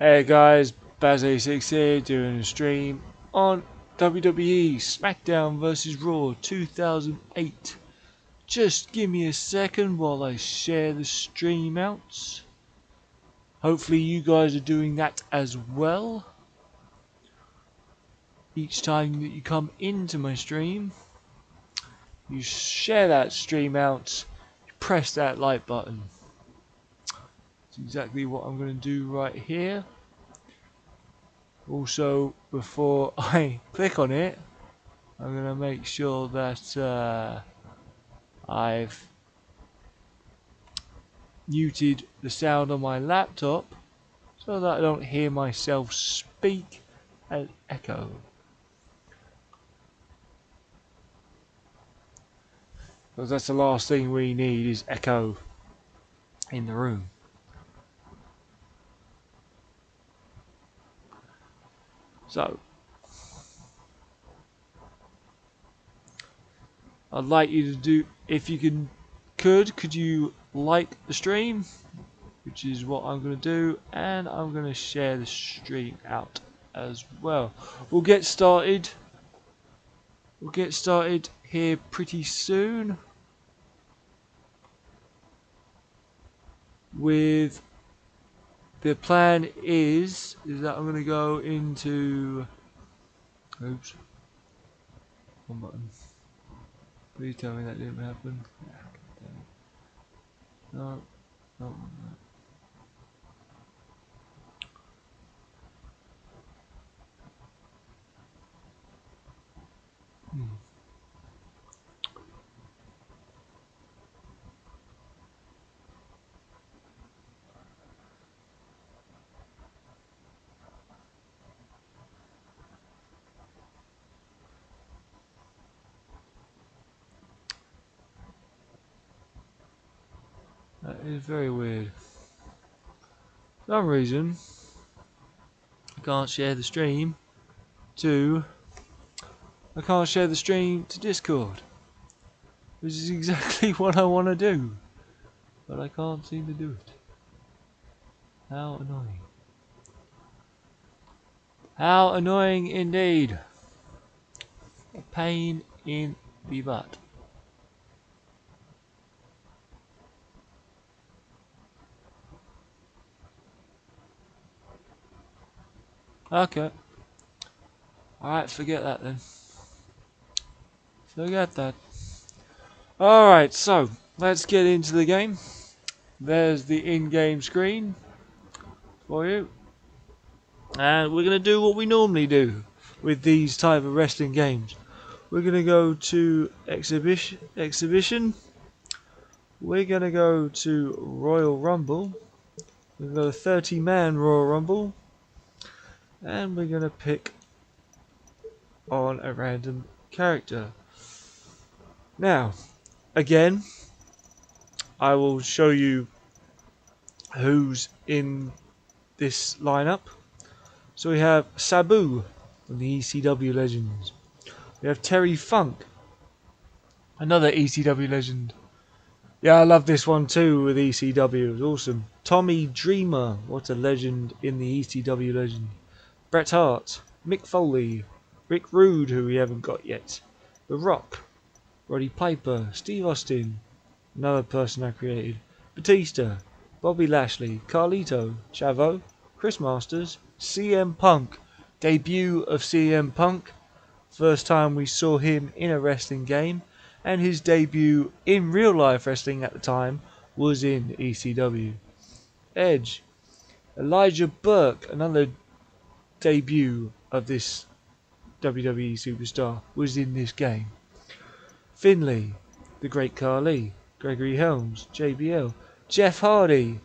Hey guys, Baz86 here doing a stream on WWE Smackdown VS RAW 2008. Just give me a second while I share the stream out. Hopefully you guys are doing that as well. Each time that you come into my stream, you share that stream out, you press that like button. That's exactly what I'm going to do right here. Also, before I click on it, I'm going to make sure that I've muted the sound on my laptop so that I don't hear myself speak and echo. Because that's the last thing we need is echo in the room. So, I'd like you to do, if you could you like the stream, which is what I'm going to do, and I'm going to share the stream out as well. We'll get started here pretty soon with the plan is that I'm going to go into oops, one button. Please tell me that didn't happen. No, no. That is very weird. For some reason I can't share the stream to Discord, which is exactly what I want to do, but I can't seem to do it. How annoying. How annoying indeed. A pain in the butt. Okay. Alright, forget that then. Forget that. Alright, so let's get into the game. There's the in-game screen for you. And we're going to do what we normally do with these type of wrestling games. We're going to go to exhibition. We're going to go to Royal Rumble. We've got a 30-man Royal Rumble. And we're going to pick on a random character. Now, again, I will show you who's in this lineup. So we have Sabu from the ECW Legends. We have Terry Funk, another ECW legend. Yeah, I love this one too with ECW. It was awesome. Tommy Dreamer, what a legend in the ECW legend. Bret Hart, Mick Foley, Rick Rude, who we haven't got yet. The Rock, Roddy Piper, Steve Austin, another person I created. Batista, Bobby Lashley, Carlito, Chavo, Chris Masters, CM Punk. Debut of CM Punk. First time we saw him in a wrestling game, and his debut in real life wrestling at the time was in ECW. Edge, Elijah Burke, another debut of this WWE superstar, was in this game. Finlay, the Great Khali, Gregory Helms, JBL, Jeff Hardy,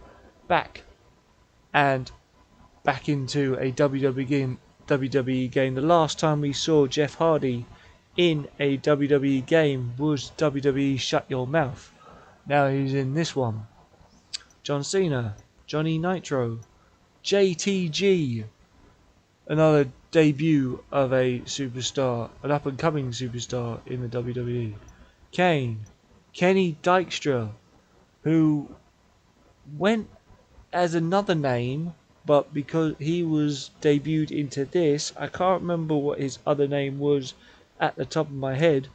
back into a WWE game. The last time we saw Jeff Hardy in a WWE game was WWE Shut Your Mouth. Now he's in this one. John Cena, Johnny Nitro, JTG, another debut of a superstar, an up and coming superstar in the WWE. Kane, Kenny Dykstra, who went as another name but because he was debuted into this, I can't remember what his other name was at the top of my head,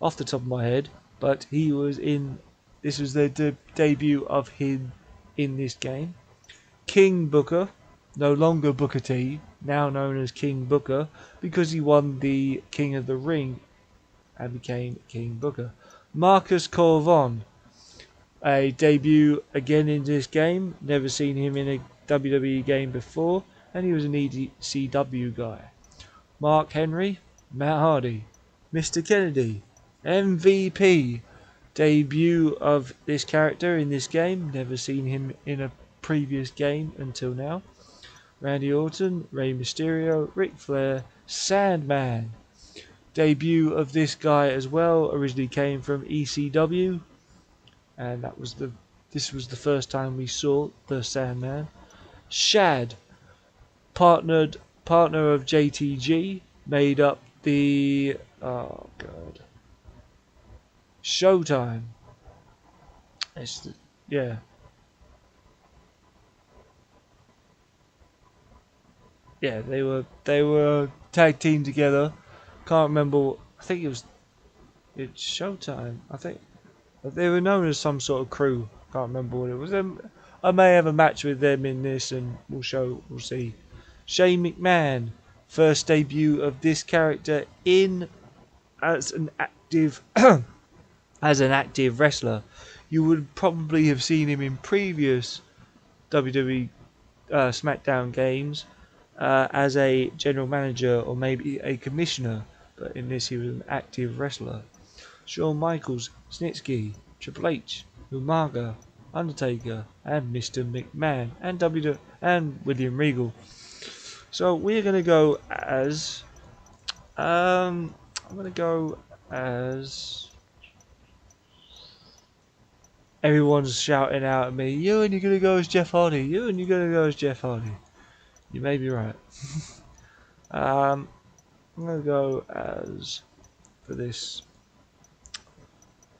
off the top of my head, but he was in. This was the debut of him in this game. King Booker, no longer Booker T, now known as King Booker, because he won the King of the Ring and became King Booker. Marcus Corvon, a debut again in this game. Never seen him in a WWE game before, and he was an ECW guy. Mark Henry, Matt Hardy, Mr. Kennedy, MVP, debut of this character in this game. Never seen him in a previous game until now. Randy Orton, Rey Mysterio, Ric Flair, Sandman. Debut of this guy as well. Originally came from ECW, and this was the first time we saw the Sandman. Shad, partner of JTG, made up the Showtime. Yeah. Yeah, they were tag team together. Can't remember. I think it's Showtime. I think they were known as some sort of crew. Can't remember what it was. I may have a match with them in this, and we'll see. Shane McMahon, first debut of this character in as an active as an active wrestler. You would probably have seen him in previous WWE Smackdown games as a general manager or maybe a commissioner, but in this he was an active wrestler. Shawn Michaels, Snitsky, Triple H, Umaga, Undertaker, and Mr. McMahon, and William Regal. So we're gonna go as I'm gonna go as everyone's shouting out at me. You and you're gonna go as Jeff Hardy. You and you're gonna go as Jeff Hardy. You may be right. I'm gonna go as for this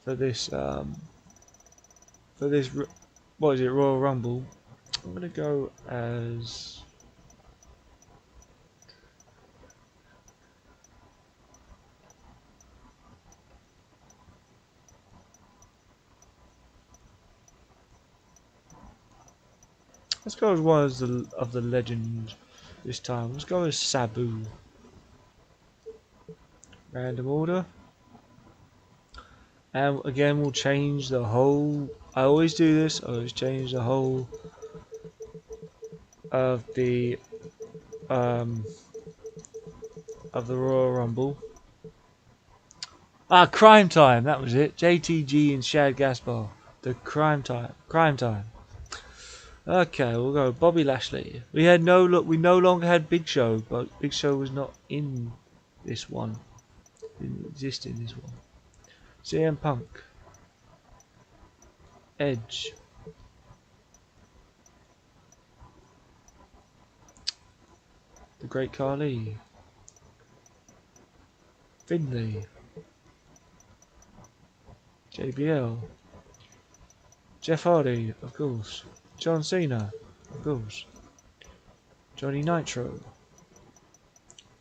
for this what is it, Royal Rumble. I'm gonna go as let's go as one of the legends this time. Let's go as Sabu. Random order. And again we'll change the whole, I always do this, I always change the whole of the Royal Rumble. Crime Time, that was it. JTG and Shad Gaspar. The Crime Time. Okay, we'll go Bobby Lashley. We no longer had Big Show, but Big Show was not in this one. Didn't exist in this one. CM Punk. Edge. The Great Khali. Finlay. JBL. Jeff Hardy, of course. John Cena, of course. Johnny Nitro.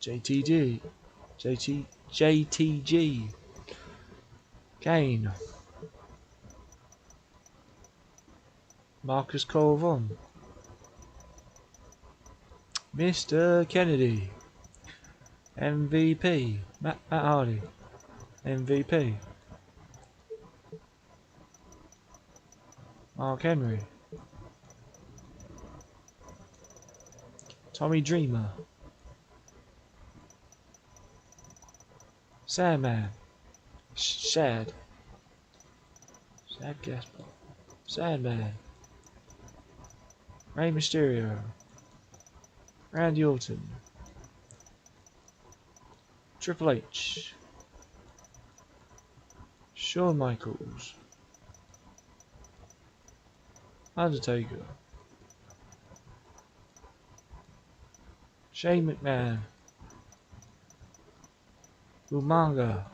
JTG. Kane. Marcus Corvon. Mr. Kennedy. MVP. Matt Hardy. MVP. Mark Henry. Tommy Dreamer. Sandman. Shad Gaspar. Sandman. Rey Mysterio. Randy Orton. Triple H. Shawn Michaels. Undertaker. Shane McMahon. Umaga.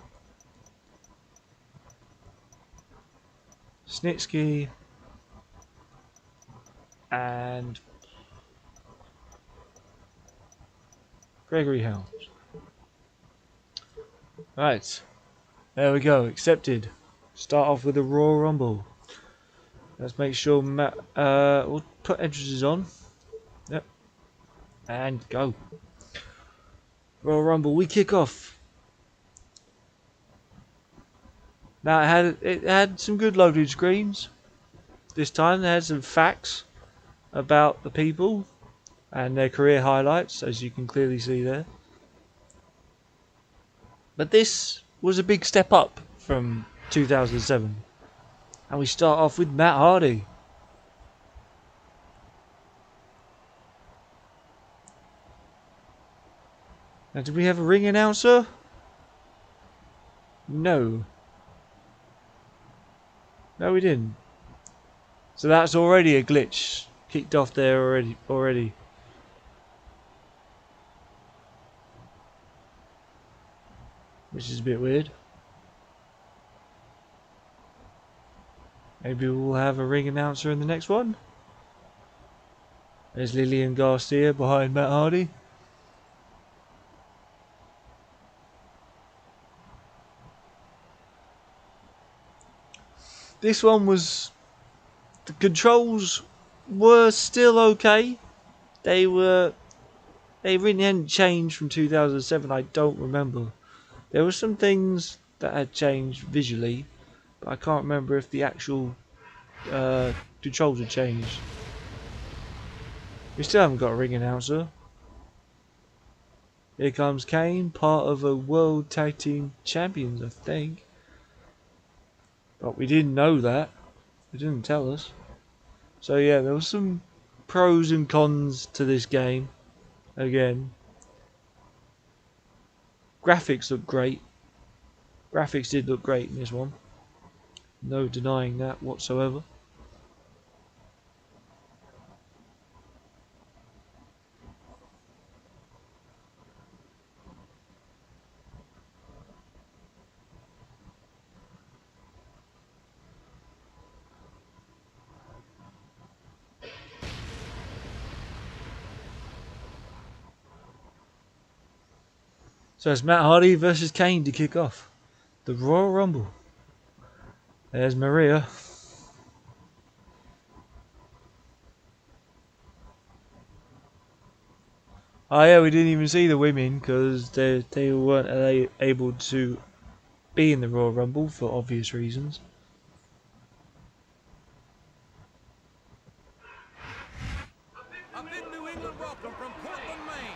Snitsky. And Gregory Helms. Right. There we go. Accepted. Start off with the Royal Rumble. Let's make sure we'll put entrances on. Yep. And go. Royal Rumble. We kick off. Now it had some good loaded screens. This time they had some facts about the people and their career highlights, as you can clearly see there. But this was a big step up from 2007. And we start off with Matt Hardy. Now, did we have a ring announcer? No. No, we didn't. So that's already a glitch kicked off there already. Which is a bit weird. Maybe we'll have a ring announcer in the next one. There's Lillian Garcia behind Matt Hardy. This one was... the controls were still okay. They really hadn't changed from 2007, I don't remember. There were some things that had changed visually, but I can't remember if the actual controls had changed. We still haven't got a ring announcer. Here comes Kane, part of a World Tag Team Champions, I think. But we didn't know that. They didn't tell us. So yeah, there was some pros and cons to this game. Again. Graphics look great. Graphics did look great in this one. No denying that whatsoever. So it's Matt Hardy versus Kane to kick off the Royal Rumble. There's Maria. Oh yeah, we didn't even see the women because they weren't able to be in the Royal Rumble for obvious reasons. A big New England welcome from Portland, Maine.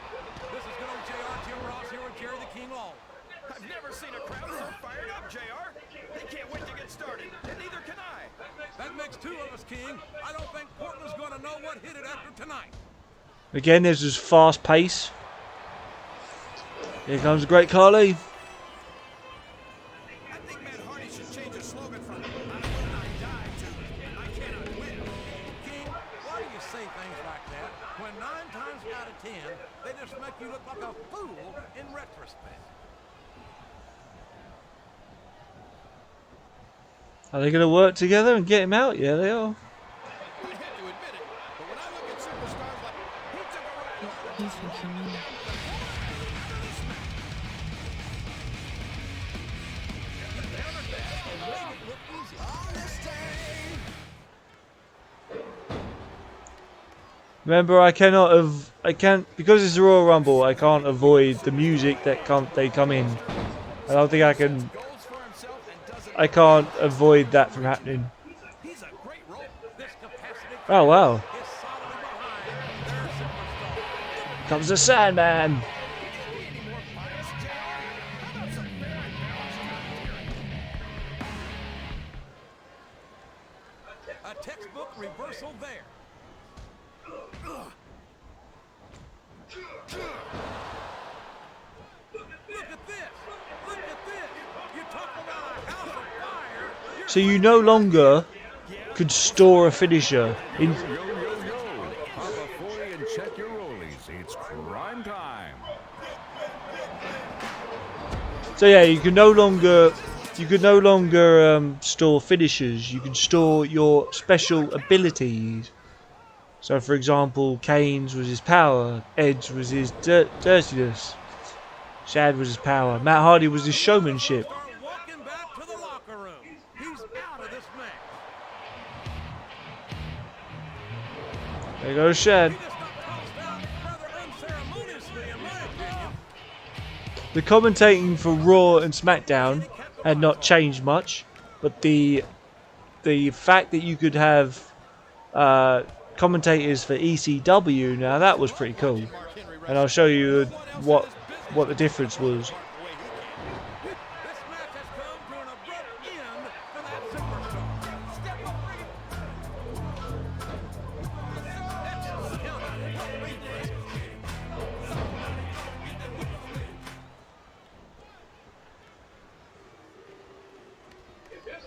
This is good old JR, Jim Ross here with Jerry the King Lawler. I've never seen a crowd so fired up, JR. They can't wait to get started, and neither can I. That makes two of us, King. I don't think Portland's going to know what hit it after tonight. Again, there's this fast pace. Here comes Great Khali. I think Matt Hardy should change his slogan from I will not die to I cannot win. King, why do you say things like that when 9 times out of 10, they just make you look like a fool in retrospect? Are they going to work together and get him out? Yeah, they are. I hate to admit it, but when I look at superstars like he took a You think you mean? Remember, I can't, because it's a Royal Rumble, I can't avoid the music that they come in. I don't think I can, goals for himself and doesn't I can't avoid that from happening. he's a great role. This capacity Oh wow, is solidly behind their superstar. comes the Sandman. A textbook reversal there. Look at this! Look at this! You talk about a house of fire! So you no longer could store a finisher in. Yo, yo, yo. Pop a 40 and check your rollies. It's crime time. So yeah, you could no longer store finishers. You can store your special abilities. So, for example, Kane's was his power, Edge was his dirtiness, Shad was his power, Matt Hardy was his showmanship. Start walking back to the locker room. He's out of this match. There goes Shad. He just got tossed out rather unceremoniously, in my opinion. The commentating for Raw and SmackDown had not changed much, but the fact that you could have commentators for ECW now, that was pretty cool, and I'll show you what the difference was. This match has come to an abrupt end for that superstar. Step up.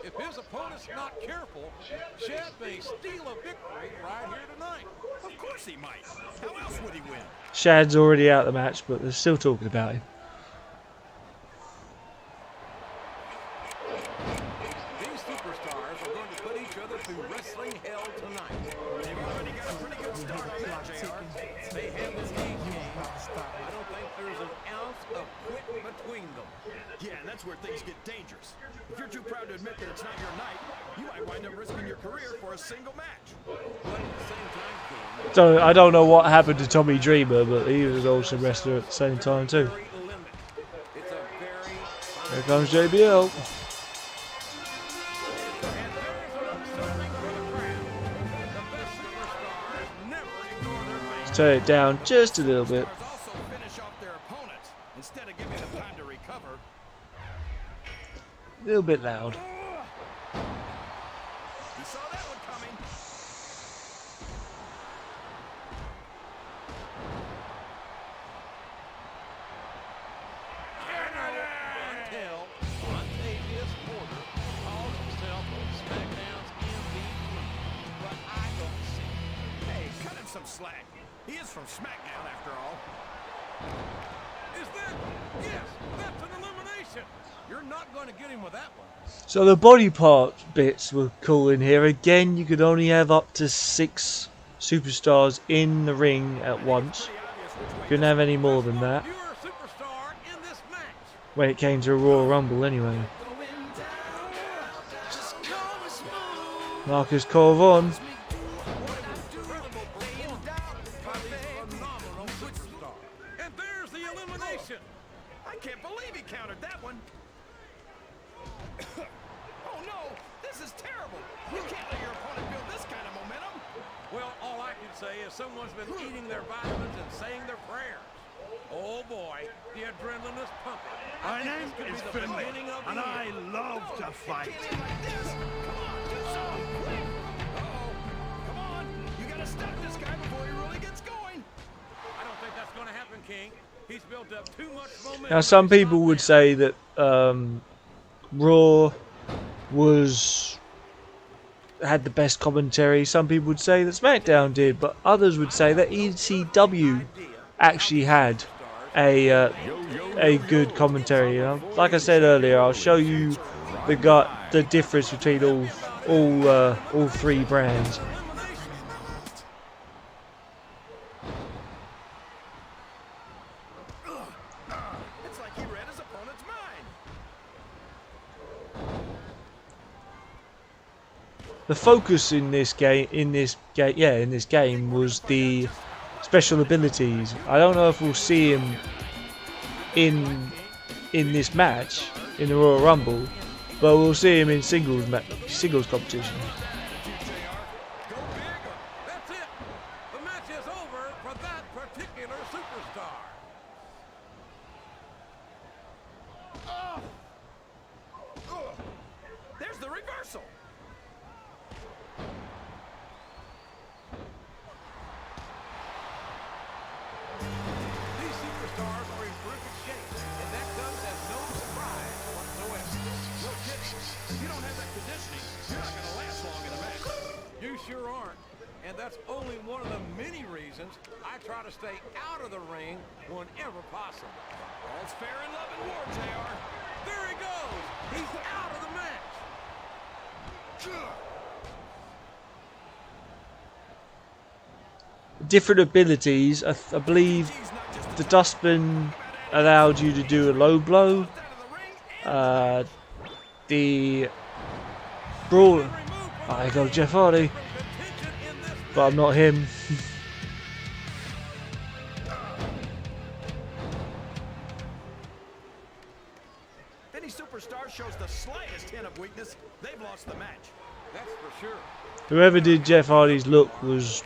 If his opponent's not careful, Shad may steal a victory right here tonight. Of course he might. How else would he win? Shad's already out of the match, but they're still talking about him. These superstars are going to put each other through wrestling hell tonight. They've already got a pretty good start on that, JR. They have this game. I don't think there's an ounce of quit between them. Yeah, and that's where things get dangerous. If you're too proud to admit that it's not your night, you might wind up risking your career for a single match. But at the same time, King, So I don't know what happened to Tommy Dreamer, but he was an awesome wrestler at the same time too. very limit. It's a very fine. Here comes JBL. And there's something for the crowd. The best superstars never ignore their fans. Let's turn it down just a little bit. Stars also finish off their opponents instead of giving them time to recover. A little bit loud. He saw that one coming. Until Montavious Porter calls himself SmackDown's MVP. But I don't see it. Hey, cut him some slack. He is from SmackDown after all. Is that? Yes, that's an elimination. You're not going to get him with that one. So the body part bits were cool in here. Again, you could only have up to 6 superstars in the ring at once. Couldn't have any more than that You're a superstar in this match. when it came to a Royal Rumble anyway. Marcus Corvon. Incredible performance by this phenomenal superstar. And there's the elimination. I can't believe he countered that one. Oh no, this is terrible. You can't let your opponent build this kind of momentum. Well, all I can say is someone's been eating their vitamins and saying their prayers. Oh boy, the adrenaline is pumping. My I think name this could is be the Finley, beginning of the and I end. love to fight. Can't end like this. Come on, do something quick. Uh-oh. Come on, you gotta stop this guy before he really gets going. I don't think that's going to happen, King. He's built up too much momentum. Now some to stop people would now. say that Raw had the best commentary. Some people would say that SmackDown did, but others would say that ECW actually had a good commentary. You know? Like I said earlier, I'll show you the difference between all 3 brands. It's like he read his opponent's mind. The focus in this game was the special abilities. I don't know if we'll see him in this match in the Royal Rumble, but we'll see him in singles competition. Go big or that's it. The match is over for that particular superstar. There's the reversal. These superstars are in terrific shape, and that comes as no surprise whatsoever. No kidding. If you don't have that conditioning, you're not gonna last long in a match. You sure aren't. And that's only one of the many reasons I try to stay out of the ring whenever possible. All's fair in love and war, JR. There he goes. He's out of the match. different abilities. I believe the dustbin allowed you to do a low blow. The brawl. I got Jeff Hardy, but I'm not him. If any superstar shows the slightest hint of weakness, they've lost the match. That's for sure. Whoever did Jeff Hardy's look was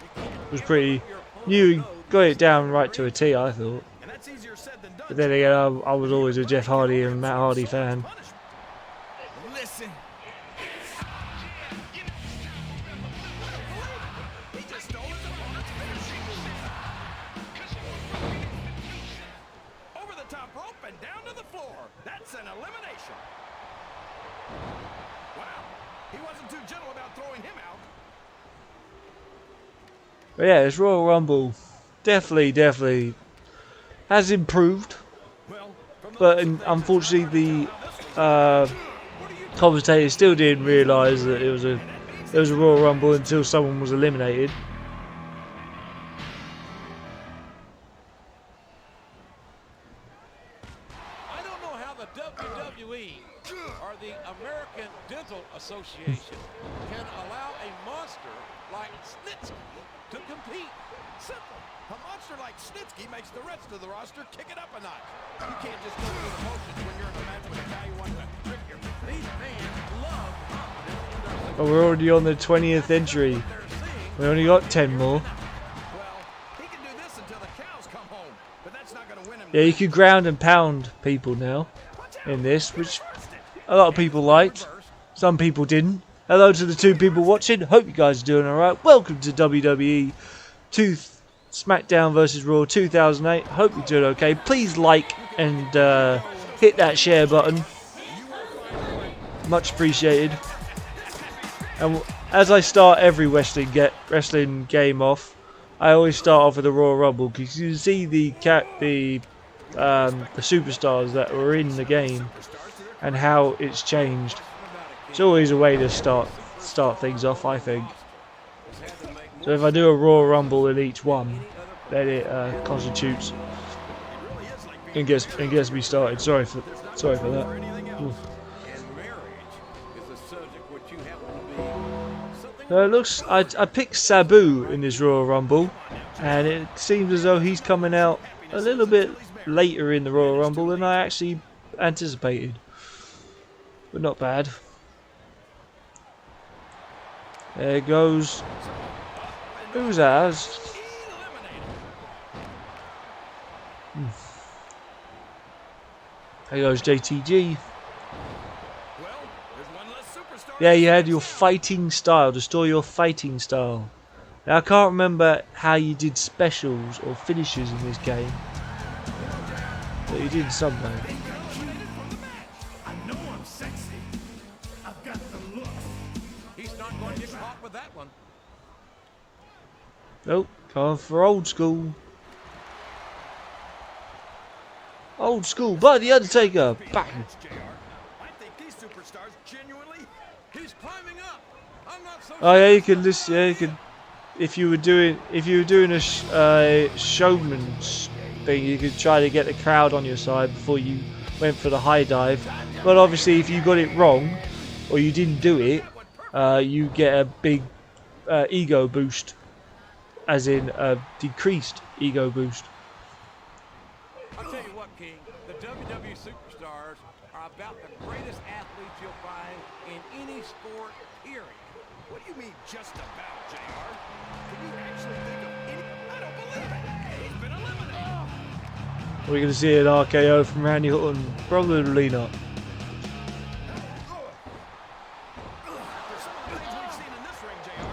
pretty. You got it down right to a T, I thought. And that's easier said than done. But then again, I was always a Jeff Hardy and Matt Hardy fan. Listen. He just stole his opponent's finishing move. Over the top rope and down to the floor. That's an elimination. Wow. He wasn't too gentle about throwing him out. But yeah, this Royal Rumble definitely has improved. Well, from the But unfortunately, the commentators still didn't realise that it was a Royal Rumble until someone was eliminated. I don't know how the WWE or the American Dental Association can allow a monster like Snitsky to compete. Simple. A monster like Snitsky makes the rest of the roster kick it up a notch. You can't just go through the motions when you're in a match with a guy who wants to trick you. These fans love confidence in their But we're already on the 20th entry. they're seeing. We only got 10 more. Well, he can do this until the cows come home, but that's not going to win him. Yeah, you could ground and pound people now in this, which a lot of people liked. Some people didn't. Hello to the 2 people watching. Hope you guys are doing alright. Welcome to WWE Smackdown vs RAW 2008. Hope you're doing okay. Please like and hit that share button. Much appreciated. And as I start every wrestling game off, I always start off with the Royal Rumble because you can see the superstars that were in the game and how it's changed. It's always a way to start things off, I think. So if I do a Royal Rumble in each one, then it constitutes and gets me started. Sorry for that. Oof. And marriage is a subject which you happen to be something. It looks. I picked Sabu in this Royal Rumble, and it seems as though he's coming out a little bit later in the Royal Rumble than I actually anticipated. But not bad. There goes. Who's that? There goes JTG. Yeah, you had your fighting style. Restore your fighting style. Now I can't remember how you did specials or finishes in this game, but you did something. I know I'm sexy. I've got the look. He's not going to get caught with that one. Nope, going for old school. Old school, by the Undertaker. Bang. I think these superstars genuinely. He's climbing up. I'm not so Oh yeah, you can listen. Yeah, you can. If you were doing a showman's thing, you could try to get the crowd on your side before you went for the high dive. But obviously, if you got it wrong or you didn't do it, you get a big ego boost, as in a decreased ego boost. I'll tell you what, King, the WWE superstars are about the greatest athletes you'll find in any sport, period. What do you mean just about, JR? Can you actually think of any? I don't believe it. He's been eliminated. We're going to see an RKO from Randy Orton. Probably not. After some of the things we've seen in this ring, JR, I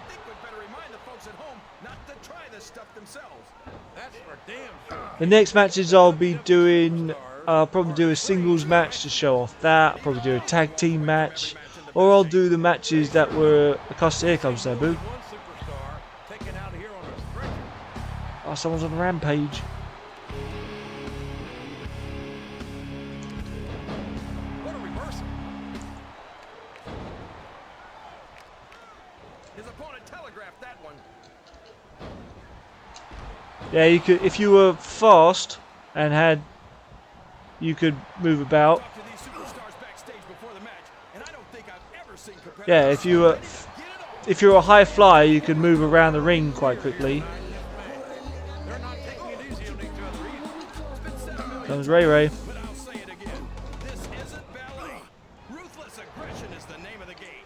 think we'd better remind the folks at home not to try this stuff themselves. That's for damn sure. The next matches I'll be doing, I'll probably do a singles match to show off that. I'll probably do a tag team match. Or I'll do the matches that were accustomed. Here comes Sabu. One superstar taken out of here on a stretcher. Oh, someone's on a rampage. What a reversal. His opponent telegraphed that one. Yeah, you could if you were fast and had you could move about. Talk to these superstars backstage before the match, and I don't think I've ever seen competitors Yeah, if you were ready to get it on. if you're a high flyer, you could move around the ring quite quickly. They're not taking it easy on each other either. It's been said a million Comes Ray Ray. but I'll say it again. This isn't ballet. Ruthless aggression is the name of the game.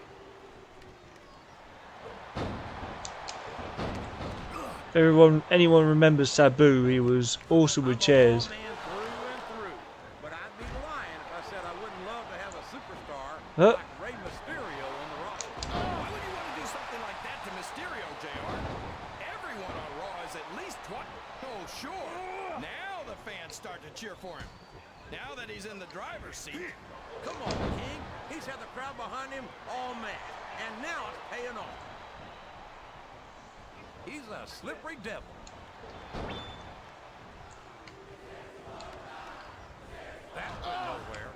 Anyone remembers Sabu? He was awesome with chairs. Man through and through. But I'd be lying if I said I wouldn't love to have a superstar Huh? like Rey Mysterio on the roster. Why would you want to do something like that to Mysterio, JR? Everyone on Raw is at least 20. Oh, sure. Now the fans start to cheer for him. Now that he's in the driver's seat. Come on, King. He's had the crowd behind him all match, and now it's paying off. He's a slippery devil. That went nowhere.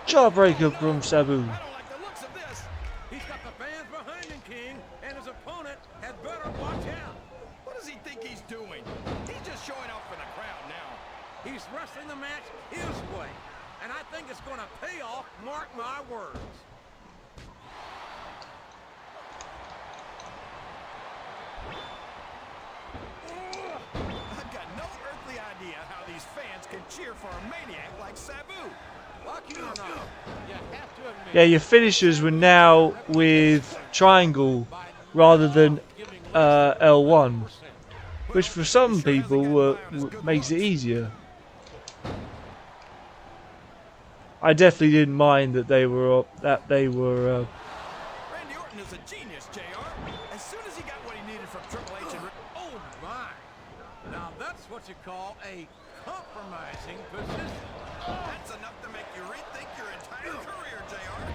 Jawbreaker from Sabu. I don't like the looks of this. He's got the fans behind him, King, and his opponent had better watch out. What does he think he's doing? He's just showing off for the crowd now. He's wrestling the match his way, and I think it's going to pay off, mark my words. I've got no earthly idea how these fans can cheer for a maniac like Sabu. Lucky or not, you have to admit. Yeah, your finishers were now with triangle rather than L1, which for some people makes it easier. I definitely didn't mind that they were Randy Orton is a genius, JR. As soon as he got what he needed from Triple H and Oh my! Now that's what you call a compromising position. that's enough to make you rethink your entire career, JR.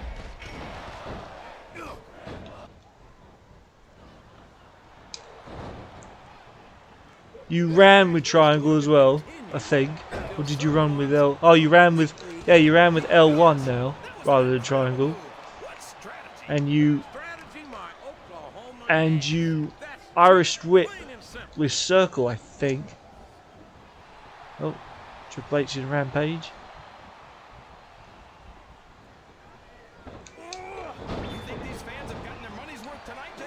You ran with triangle as well, I think. Or did you run with L? Oh, you ran with L1 now rather than triangle. What strategy? And you Strategy, my Oklahoma and man. you That's Irish whip plain and simple. with circle, I think. Oh, Triple H in Rampage. You think these fans have gotten their money's worth tonight, JR?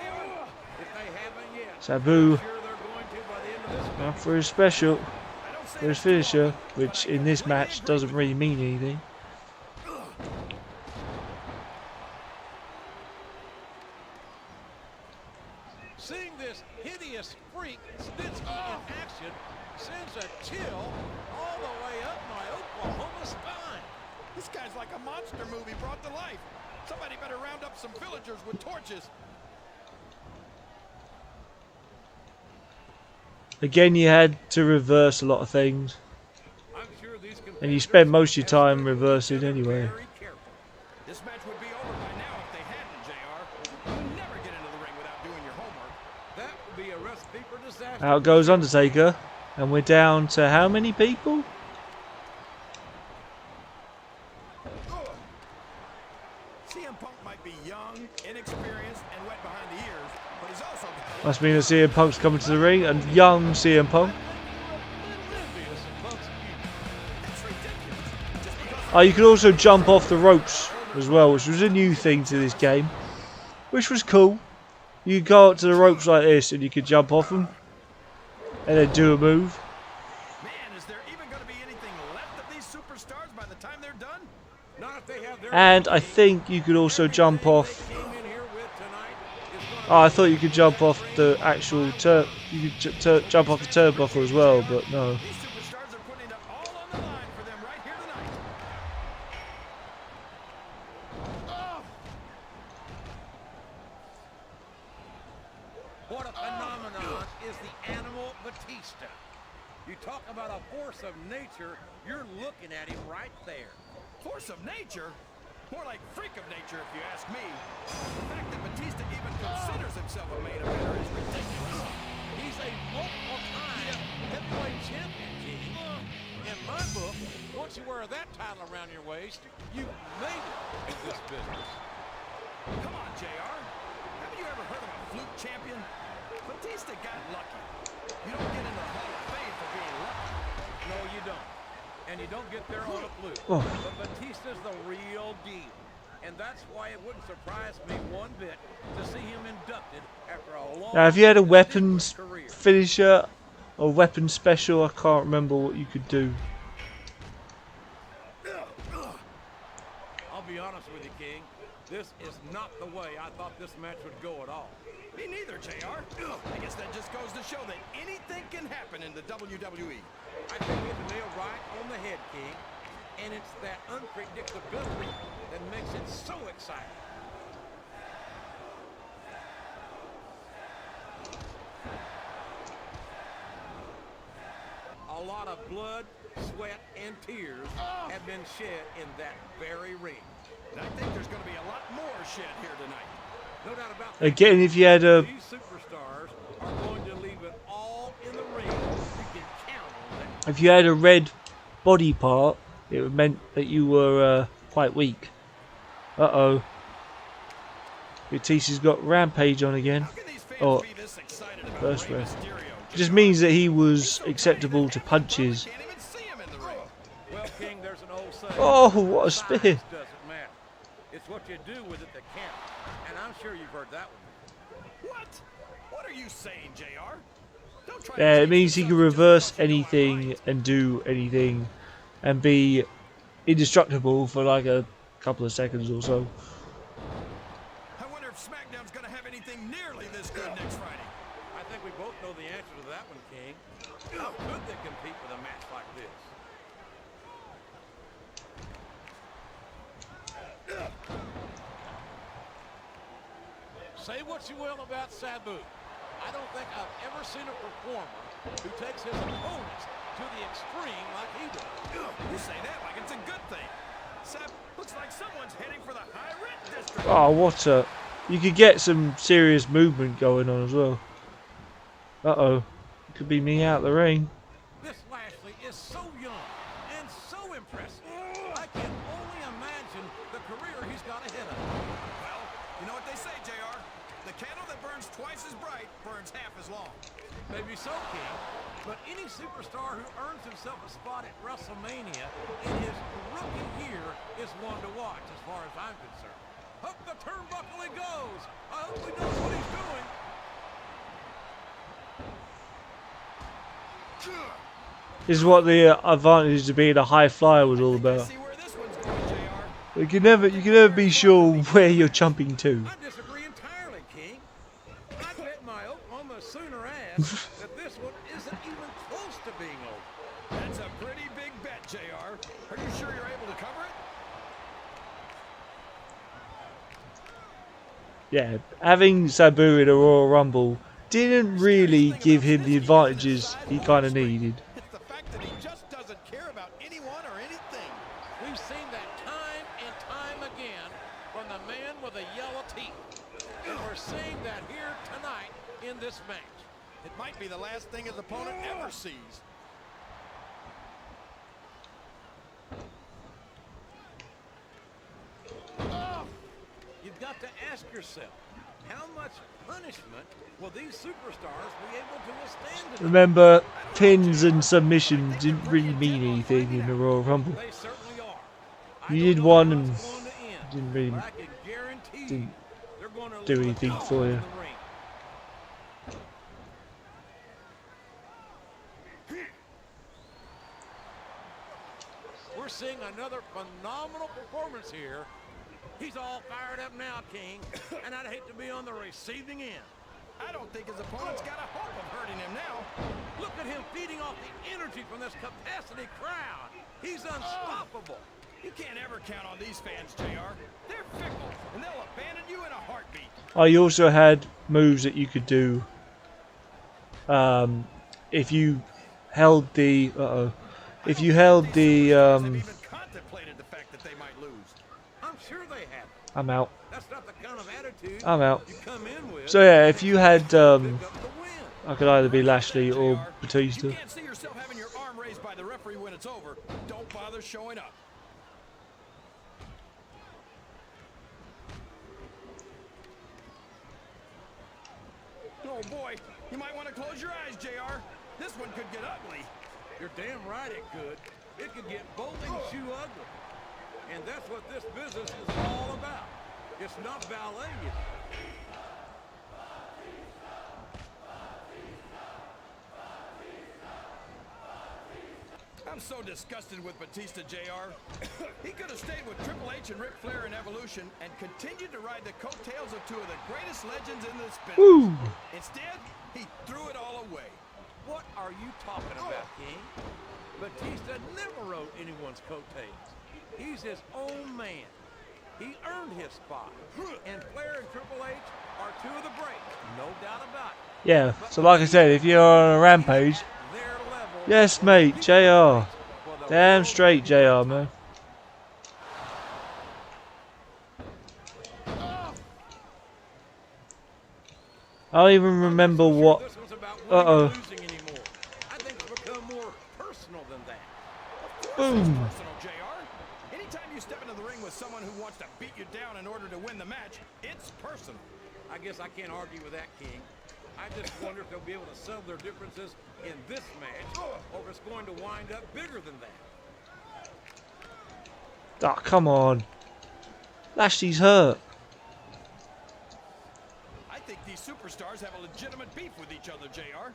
If they haven't yet, Sabu sure they're going to by the end of this match. out for his special, I don't say for his it's finisher, which in this match doesn't really mean anything. Seeing this hideous freak Snitsky in action sends a chill all the way up my Oklahoma spine. This guy's like a monster movie brought to life. Somebody better round up some villagers with torches. Again, you had to reverse a lot of things, I'm sure these and you spend most of your time reversing anyway. very careful. This match would be over by now if they hadn't, JR. You never get into the ring without doing your homework. That would be a recipe for disaster. Out goes Undertaker, and we're down to how many people? CM Punk might be young, inexperienced, and wet behind the ears, but he's also got Must mean that CM Punk's coming to the ring, and young CM Punk. That's ridiculous. Just because Oh, you could also jump off the ropes as well, which was a new thing to this game, which was cool. You could go up to the ropes like this, and you could jump off them, and then do a move. man, is there even going to be anything left of these superstars by the time they're done? Not if they have their And I think you could also jump off. came in here with tonight is gonna Oh, I thought you could jump off the actual you could jump off the turnbuckle as well, but no. These superstars are putting it all on the line for them right here tonight. What a phenomenon is the animal Batista. You talk about a force of nature, you're looking at him right there. Force of nature? More like freak of nature, if you ask me. The fact that Batista even considers himself a main eventer is ridiculous. He's a multiple-time heavyweight champion, King. In my book, once you wear that title around your waist, you've made it in this business. Come on, JR. Haven't you ever heard of a flute champion? Batista got lucky. You don't get into the Hall of Fame for being lucky. No, you don't. And you don't get there on a fluke. Oh. But Batista's the real deal. And that's why it wouldn't surprise me one bit to see him inducted after a long Now, if you had a weapons distinguished career. finisher or weapon special, I can't remember what you could do. I'll be honest with you, King. This is not the way I thought this match would go at all. Me neither, JR. I guess that just goes to show that anything can happen in the WWE. I think you hit the nail right on the head, King. And it's that unpredictability that makes it so exciting. A lot of blood, sweat, and tears have been shed in that very ring. And I think there's going to be a lot more shed here tonight. No doubt about that. Again, if you had a These superstars are going to leave it all in the ring. You can count on that. red body part, it meant that you were quite weak. Uh-oh. Batista's got Rampage on again. How can these fans Oh, be this excited about first Rey ref. Mysterio, It just JR? means that he was acceptable to punches. Can't even see him in the ring. Well, King, there's an old saying. Oh, what a Size spear. doesn't matter. It's what you do with it that counts. And I'm sure you've heard that one. What? What are you saying, JR? Don't try to Yeah, it change means he the can subject just reverse because you know I'm anything right. and do anything and be indestructible for like a couple of seconds or so. I wonder if SmackDown's going to have anything nearly this good next Friday. I think we both know the answer to that one, King. How could they compete with a match like this? Say what you will about Sabu. I don't think I've ever seen a performer who takes his opponents to the extreme like he does. You say that like it's a good thing. Sab, looks like someone's heading for the high rent district. Oh, what a... You could get some serious movement going on as well. Uh-oh. Could be me out the ring. This Lashley is so young and so impressive. I can only imagine the career he's got ahead of him. Well, you know what they say, JR? The candle that burns twice as bright burns half as long. Maybe so, King. But any superstar who earns himself a spot at WrestleMania in his rookie year is one to watch, as far as I'm concerned. Up the turnbuckle he goes. I hope he knows what he's doing. This is what the advantage of being a high flyer was all I about. see where this one's going, JR. You can never be sure where you're jumping to. I disagree entirely, King. I bet my Oklahoma Sooner ass that this one isn't even close to being over. That's a pretty big bet, JR. Are you sure you're able to cover it? Yeah, having Sabu in a Royal Rumble didn't really give him the advantages he kind of needed. It's the fact that he just doesn't care about anyone or anything. We've seen that time and time again from the man with the yellow teeth. And we're seeing that here tonight in this match. It might be the last thing his opponent ever sees. You've got to ask yourself, how much punishment will these superstars be able to withstand tonight? Remember, pins and submissions didn't really mean anything in the Royal Rumble. They certainly are. I You don't did know one how and it's going to end, didn't really but I can guarantee didn't they're going to do leave a anything dog for in you. the ring. We're seeing another phenomenal performance here. He's all fired up now, King, and I'd hate to be on the receiving end. I don't think his opponent's got a hope of hurting him now. Look at him feeding off the energy from this capacity crowd. He's unstoppable. You can't ever count on these fans, JR. They're fickle, and they'll abandon you in a heartbeat. Oh, you also had moves that you could do. If you held the if you held the They've even contemplated the fact that they might lose. I'm sure they have. I'm out. That's not the kind of attitude I'm out. you come in with. So yeah, if you had pick up the win. I could either be Lashley or JR. Batista. You can't see yourself having your arm raised by the referee when it's over. Don't bother showing up. Oh boy, You might want to close your eyes, JR. This one could get ugly. You're damn right it could. It could get bowling shoe ugly. And that's what this business is all about. It's not ballet, you know. I'm so disgusted with Batista, JR. He could have stayed with Triple H and Ric Flair in Evolution and continued to ride the coattails of two of the greatest legends in this business. Woo! Instead, he threw it all away. What are you talking about, King? Batista never rode anyone's coattails. He's his own man. He earned his spot. And Flair and Triple H are two of the greats, no doubt about it. Yeah, so like I said, if you're on a rampage, Their level, yes mate, JR. Damn straight JR, man. I don't even remember what... This was about Uh-oh. winning or losing anymore. I think it's become more personal than that. Boom. Personal, JR. Anytime you step into the ring with someone who wants to beat you down in order to win the match, it's personal. I guess I can't argue with that, King. I just wonder if they'll be able to settle their differences in this match, or if it's going to wind up bigger than that. Oh, come on. Lashley's hurt. I think these superstars have a legitimate beef with each other, JR.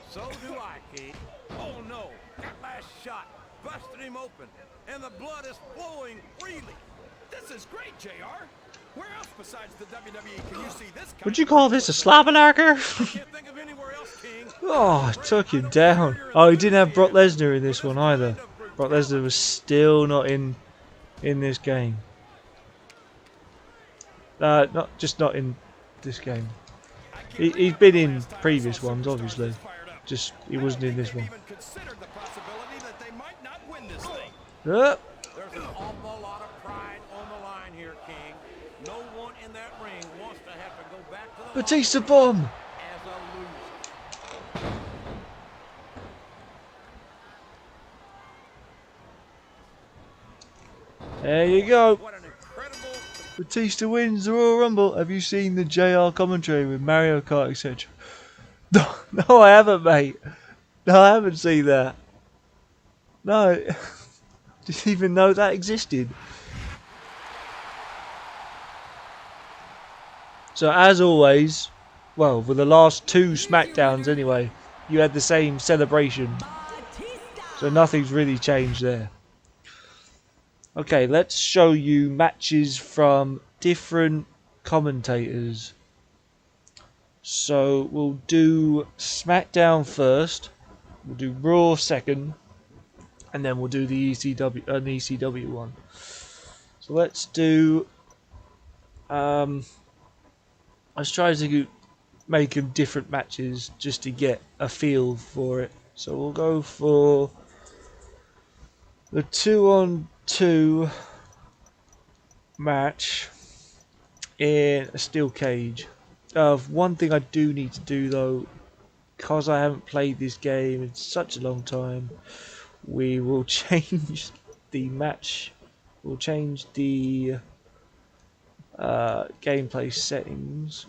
So do I, King. Oh no, that last shot busted him open, and the blood is flowing freely. This is great, JR. Where else besides the WWE can you see this kind Would you call this a slobberknocker? Can't think of anywhere else, King. Oh, I took him down. Oh, he didn't have Brock Lesnar in this one either. Brock Lesnar was still not in this game. Not in this game. He's been in previous ones, obviously. Just he wasn't in this one. even considered the possibility that they might not win this thing? Uh, There's an awful lot of pride on the line here, King. No one in that ring wants to have to go back to the Batista bomb. as a loser. There you go. What an incredible... Batista wins the Royal Rumble. Have you seen the JR commentary with Mario Kart, etc.? No, I haven't, mate. No, I haven't seen that. No, didn't even know that existed. So as always, well, for the last two Smackdowns anyway, you had the same celebration. So nothing's really changed there. Okay, let's show you matches from different commentators. So we'll do SmackDown first, we'll do Raw second, and then we'll do the ECW one. So let's do. Let's try to make them different matches just to get a feel for it. So we'll go for the 2-on-2 match in a steel cage. One thing I do need to do though, because I haven't played this game in such a long time, we will change the match. We'll change the gameplay settings,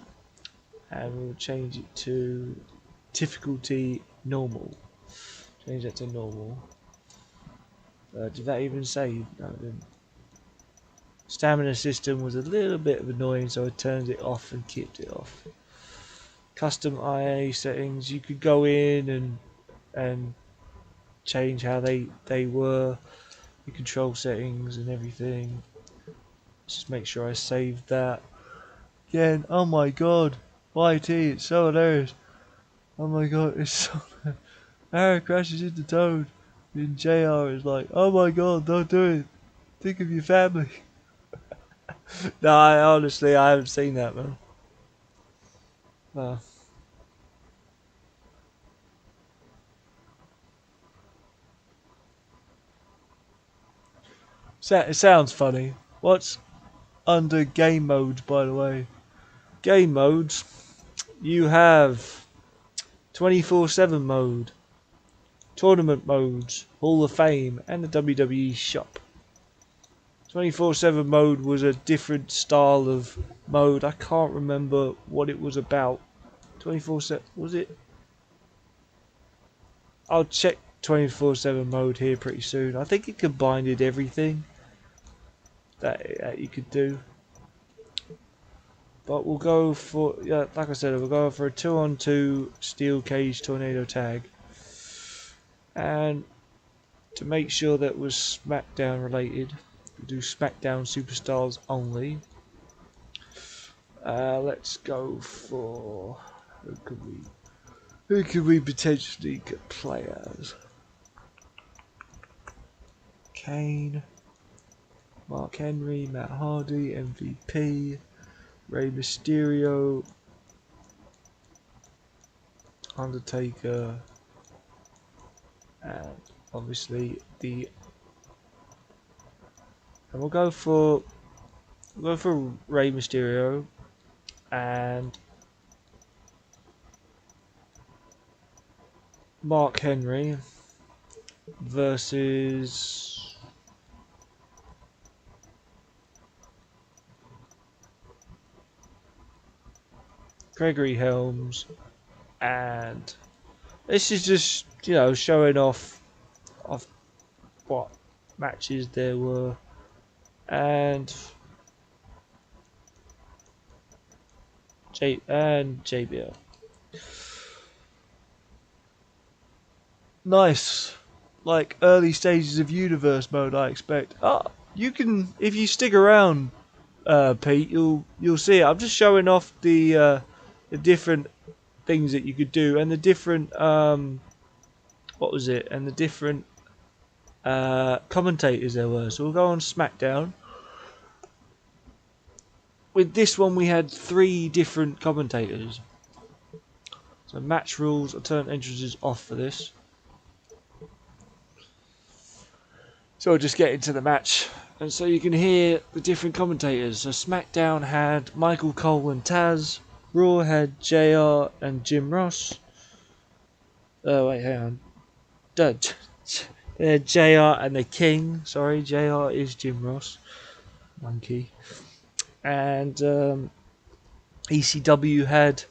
and we'll change it to difficulty normal. Change that to normal. Did that even save? No, it didn't. Stamina system was a little bit annoying, so I turned it off and kept it off. Custom IA settings, you could go in and change how they were, the control settings and everything. Just make sure I saved that. Again, oh my god, YT, it's so hilarious. Oh my god, it's so Arrow crashes into Toad. And JR is like, oh my god, don't do it. Think of your family. No, honestly, I haven't seen that, man. It sounds funny. What's under game modes, by the way? Game modes, you have 24/7 mode, tournament modes, Hall of Fame, and the WWE shop. 24/7 mode was a different style of mode. I can't remember what it was about. 24/7, was it? I'll check 24/7 mode here pretty soon. I think it combined everything that you could do. But we'll go for, yeah, like I said, we'll go for a 2-on-2 steel cage tornado tag. And to make sure that was SmackDown related, we'll do SmackDown Superstars only. Let's go for, who could we potentially play as? Kane, Mark Henry, Matt Hardy, MVP, Rey Mysterio, Undertaker, and obviously and we'll go for Rey Mysterio and Mark Henry versus Gregory Helms, and this is just, you know, showing off what matches there were, and JBL. Nice, like early stages of universe mode, I expect. You can, if you stick around, Pete, you'll see it. I'm just showing off the different things that you could do, and the different what was it, and the different commentators there were. So we'll go on SmackDown. With this one we had 3 different commentators. So match rules, alternate entrances off for this. So we'll just get into the match, and so you can hear the different commentators. So SmackDown had Michael Cole and Taz. Raw had JR and Jim Ross. Oh wait, hang on. JR and the King. Sorry, JR is Jim Ross. Monkey. And ECW had,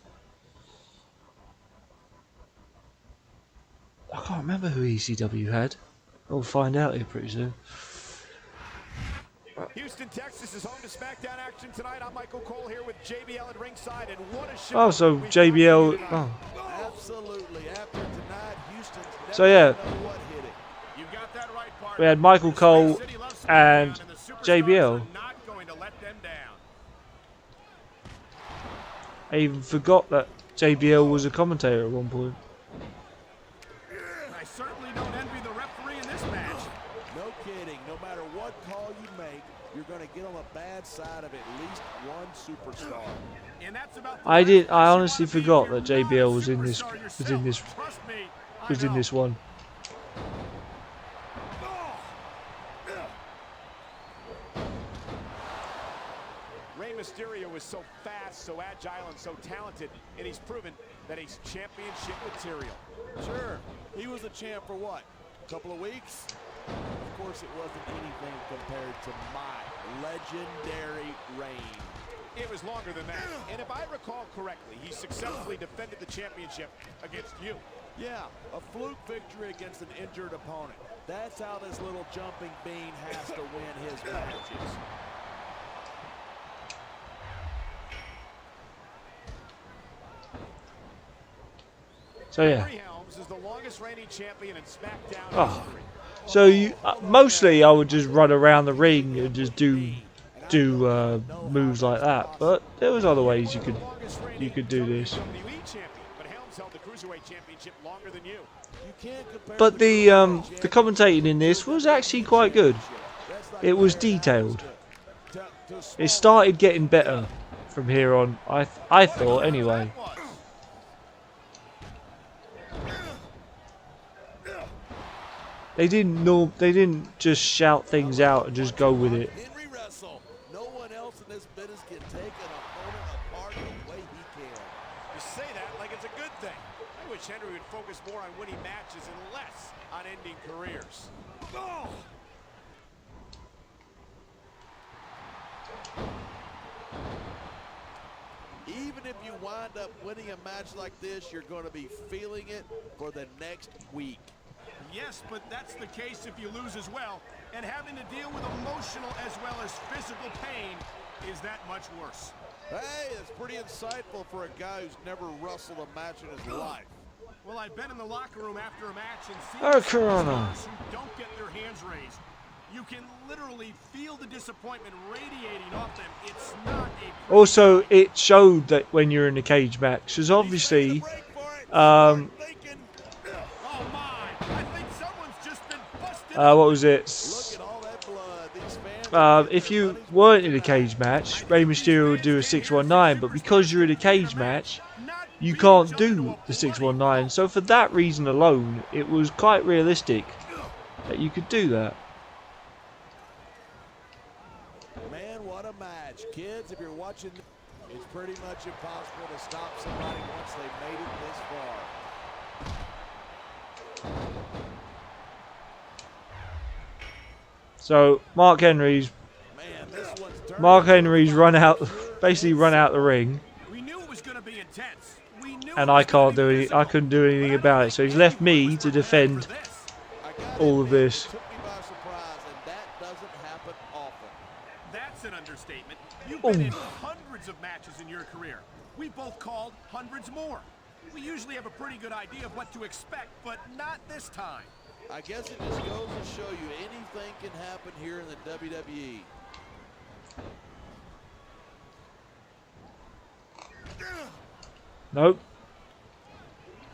I can't remember who ECW had. We'll find out here pretty soon. Houston, Texas is home to SmackDown action tonight. I'm Michael Cole here with JBL at ringside, and what a show. Oh, so JBL. Oh. Absolutely. After tonight, Houston's never So yeah, know what hit it. You got that right, partner. we had Michael Cole and JBL. Not going to let them down. I even forgot that JBL was a commentator at one point. I certainly don't envy the referee in this match. No kidding. No matter what call you make, you're going to get on the bad side of at least one superstar. And that's about I honestly forgot that JBL was in this one. Rey Mysterio is so fast, so agile, and so talented, and he's proven that he's championship material. Sure. He was a champ for what? A couple of weeks? Of course, it wasn't anything compared to my legendary reign. It was longer than that. And if I recall correctly, he successfully defended the championship against you. Yeah, a fluke victory against an injured opponent. That's how this little jumping bean has to win his matches. So yeah. Henry Helms is the longest reigning champion in SmackDown history. So you mostly I would just run around the ring and just do moves like that, but there was other ways you could do this. But Helms held the Cruiserweight Championship longer than you. But the commentating in this was actually quite good. It was detailed. It started getting better from here on. I thought anyway. They didn't just shout things out and just go with it. Henry wrestle. No one else in this business can take an opponent apart the way he can. You say that like it's a good thing. I wish Henry would focus more on winning matches and less on ending careers. Oh! Even even if you wind up winning a match like this, you're going to be feeling it for the next week. Yes, but that's the case if you lose as well. And having to deal with emotional as well as physical pain is that much worse. Hey, that's pretty insightful for a guy who's never wrestled a match in his life. Well, I've been in the locker room after a match and seen Oh, superstars who don't get their hands raised. You can literally feel the disappointment radiating off them. It's not a... Also, it showed that when you're in a cage match, because obviously, Oh my, I think someone's just been busted. what was it? Look at all that blood. These fans If you weren't in a cage match, Rey Mysterio would do a 619, but because you're in a cage match, you can't do the 619. So for that reason alone, it was quite realistic that you could do that. Man, what a match. Kids, if you're watching, it's pretty much impossible to stop somebody once they've made it this far. So Mark Henry's run out, basically run out the ring, We knew it was going to be intense. We knew and it I was gonna can't do be any. physical. I couldn't do anything about it. So he's left me to defend all of this. Took me by surprise, and that doesn't happen often. That's an understatement. You've been in Boom. hundreds of matches in your career. We both called hundreds more. We usually have a pretty good idea of what to expect, but not this time. I guess it just goes to show you anything can happen here in the WWE. Nope.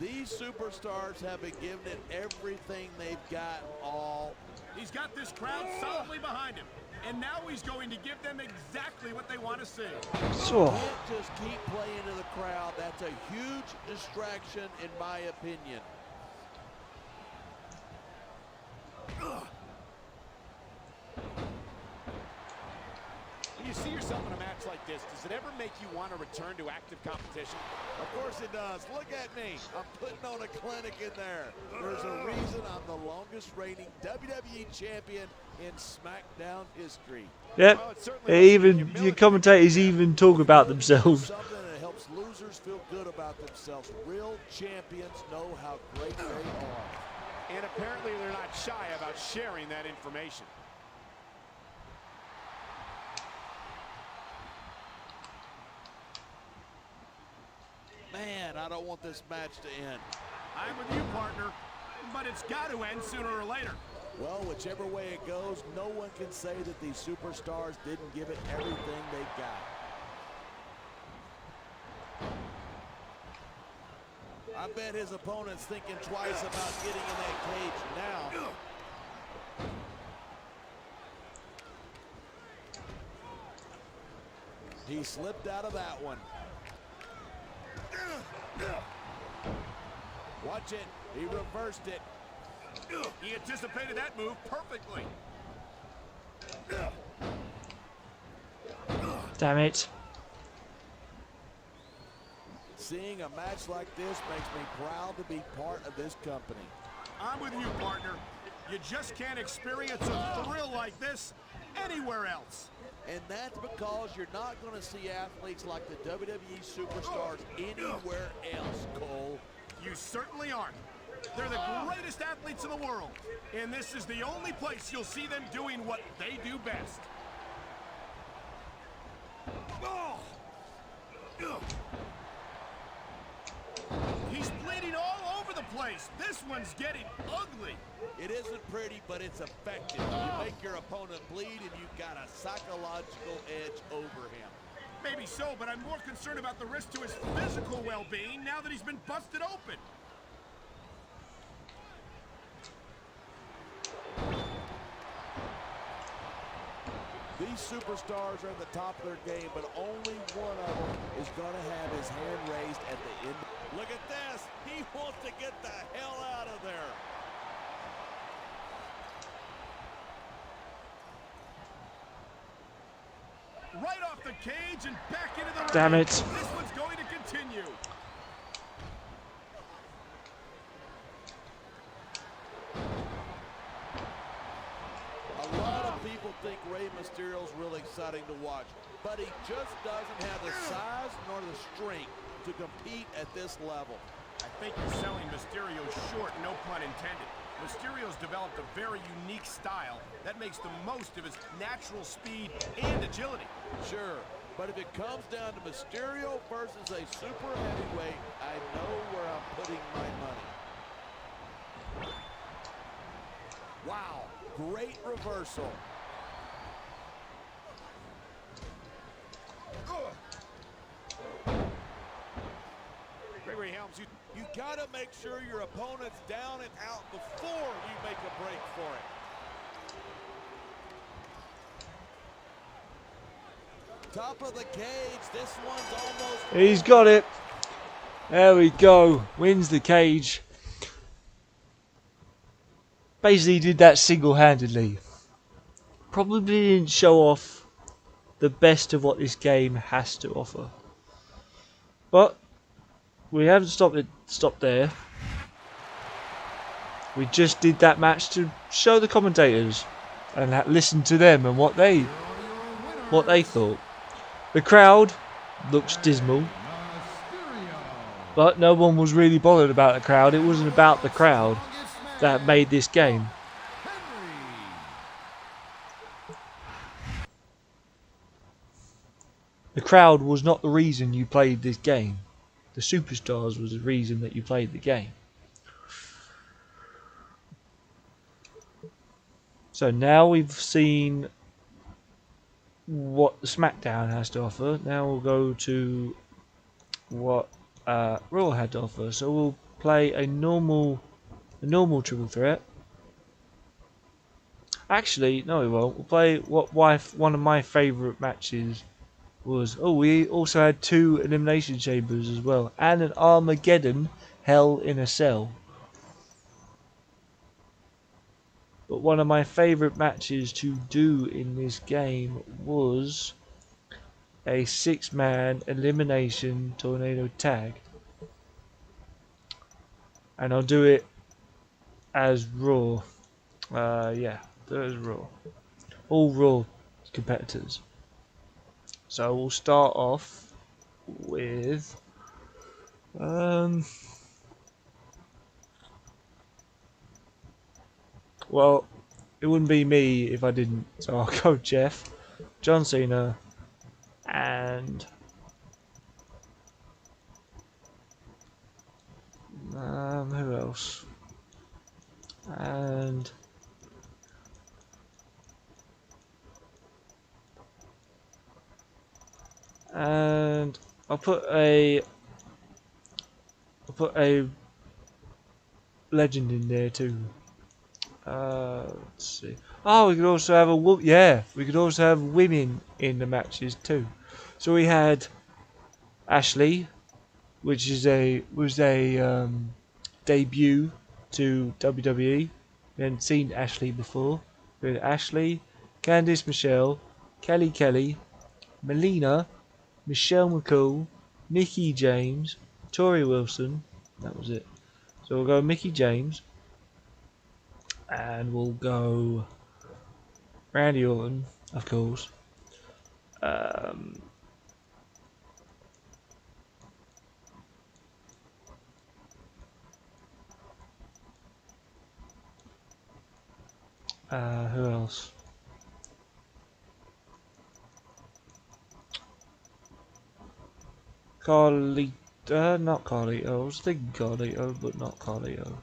These superstars have been giving it everything they've got all. He's got this crowd solidly behind him, and now he's going to give them exactly what they want to see. So Can't just keep playing to the crowd. That's a huge distraction, in my opinion. When you see yourself in a match like this, does it ever make you want to return to active competition? Of course it does. Look at me. I'm putting on a clinic in there. There's a reason I'm the longest reigning WWE champion in SmackDown history. yep. Well, it certainly Even your commentators even talk about themselves. Something that helps losers feel good about themselves. Real champions know how great they are. And apparently they're not shy about sharing that information. Man, I don't want this match to end. I'm with you, partner, but it's got to end sooner or later. Well, whichever way it goes, no one can say that these superstars didn't give it everything they got. I bet his opponent's thinking twice about getting in that cage now. He slipped out of that one. Watch it. He reversed it. He anticipated that move perfectly. Damn it. Seeing a match like this makes me proud to be part of this company. I'm with you, partner. You just can't experience a thrill like this anywhere else. And that's because you're not going to see athletes like the WWE superstars anywhere else, Cole. You certainly aren't. They're the greatest athletes in the world. And this is the only place you'll see them doing what they do best. He's bleeding all over the place. This one's getting ugly. It isn't pretty, but it's effective. You make your opponent bleed, and you've got a psychological edge over him. Maybe so, but I'm more concerned about the risk to his physical well-being now that he's been busted open. These superstars are at the top of their game, but only one of them is going to have his hand raised at the end. Look at this. He wants to get the hell out of there. Right off the cage and back into the ring. Damn it. This one's going to continue. A lot of people think Rey Mysterio's really exciting to watch, but he just doesn't have the size nor the strength to compete at this level. I think you're selling Mysterio short, no pun intended. Mysterio's developed a very unique style that makes the most of his natural speed and agility. Sure, but if it comes down to Mysterio versus a super heavyweight, I know where I'm putting my money. Wow, great reversal. Gregory Helms, You gotta make sure your opponent's down and out before you make a break for it. Top of the cage, this one's almost... He's got it. There we go. Wins the cage. Basically did that single-handedly. Probably didn't show off the best of what this game has to offer. But we haven't stopped there. We just did that match to show the commentators and listen to them and what they thought. The crowd looks dismal, but no one was really bothered about the crowd. It wasn't about the crowd that made this game. The crowd was not the reason you played this game. The superstars was the reason that you played the game. So now we've seen what the Smackdown has to offer. Now we'll go to what Raw had to offer. So we'll play a normal triple threat. Actually, no, we won't. We'll play what one of my favourite matches was. Oh, we also had 2 Elimination Chambers as well, and an Armageddon Hell in a Cell. But one of my favourite matches to do in this game was a 6-man elimination tornado tag. And I'll do it as Raw. Yeah, do it as Raw. All Raw competitors. So we'll start off with well, it wouldn't be me if I didn't. So I'll go Jeff, John Cena, and who else? And I'll put a legend in there too. Let's see. Oh, we could also have we could also have women in the matches too. So we had Ashley, which was a debut to WWE. We hadn't seen Ashley before. We had Ashley, Candice Michelle, Kelly, Melina, Michelle McCool, Mickey James, Tori Wilson. That was it. So we'll go Mickey James. And we'll go Randy Orton, of course. Who else? Not Carlito. I was thinking Carlito, but not Carlito.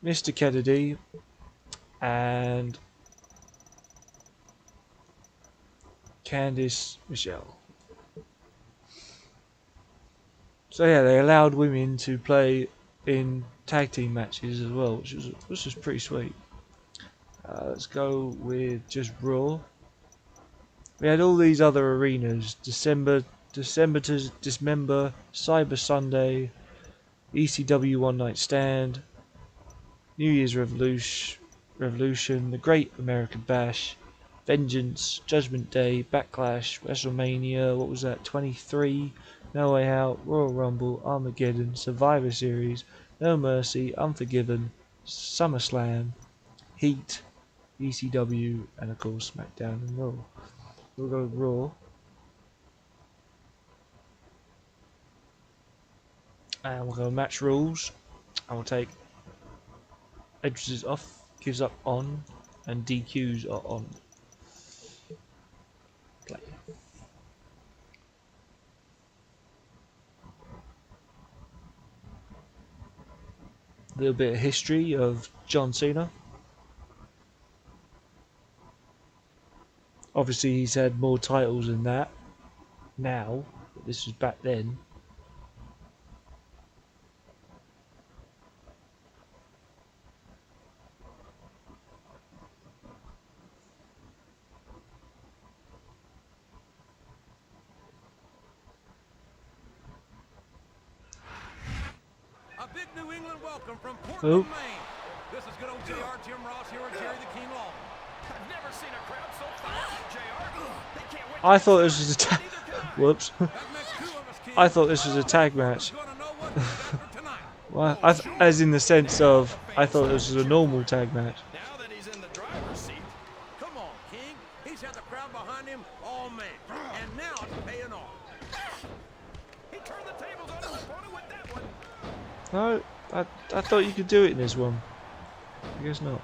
Mr. Kennedy and Candice Michelle. So yeah, they allowed women to play in tag team matches as well, which was pretty sweet. Let's go with just Raw. We had all these other arenas: December to Dismember, Cyber Sunday, ECW One Night Stand, New Year's Revolution, The Great American Bash, Vengeance, Judgment Day, Backlash, WrestleMania, what was that, 23, No Way Out, Royal Rumble, Armageddon, Survivor Series, No Mercy, Unforgiven, SummerSlam, Heat, ECW, and of course Smackdown and Raw. We'll go with Raw. And we'll go match rules. I will take entrances off, gives up on, and DQs are on. Play. A little bit of history of John Cena. Obviously he's had more titles than that now, but this was back then. A big New England welcome from Oh. Portland, Maine. This is good old JR, Jim Ross here with Jerry the King Lawler. I've never seen a crowd so fast, JR. They can't wait. I thought this was a tag. Whoops. That makes two of us, King. I thought this was a tag match. Who's gonna know what to do after tonight? Well, as in the sense of, I thought this was a normal tag match. Now that he's in the driver's seat, Come on, King. He's had the crowd behind him all match, and now it's paying off. he turned the tables on his opponent with that one. No, I thought you could do it in this one. I guess not.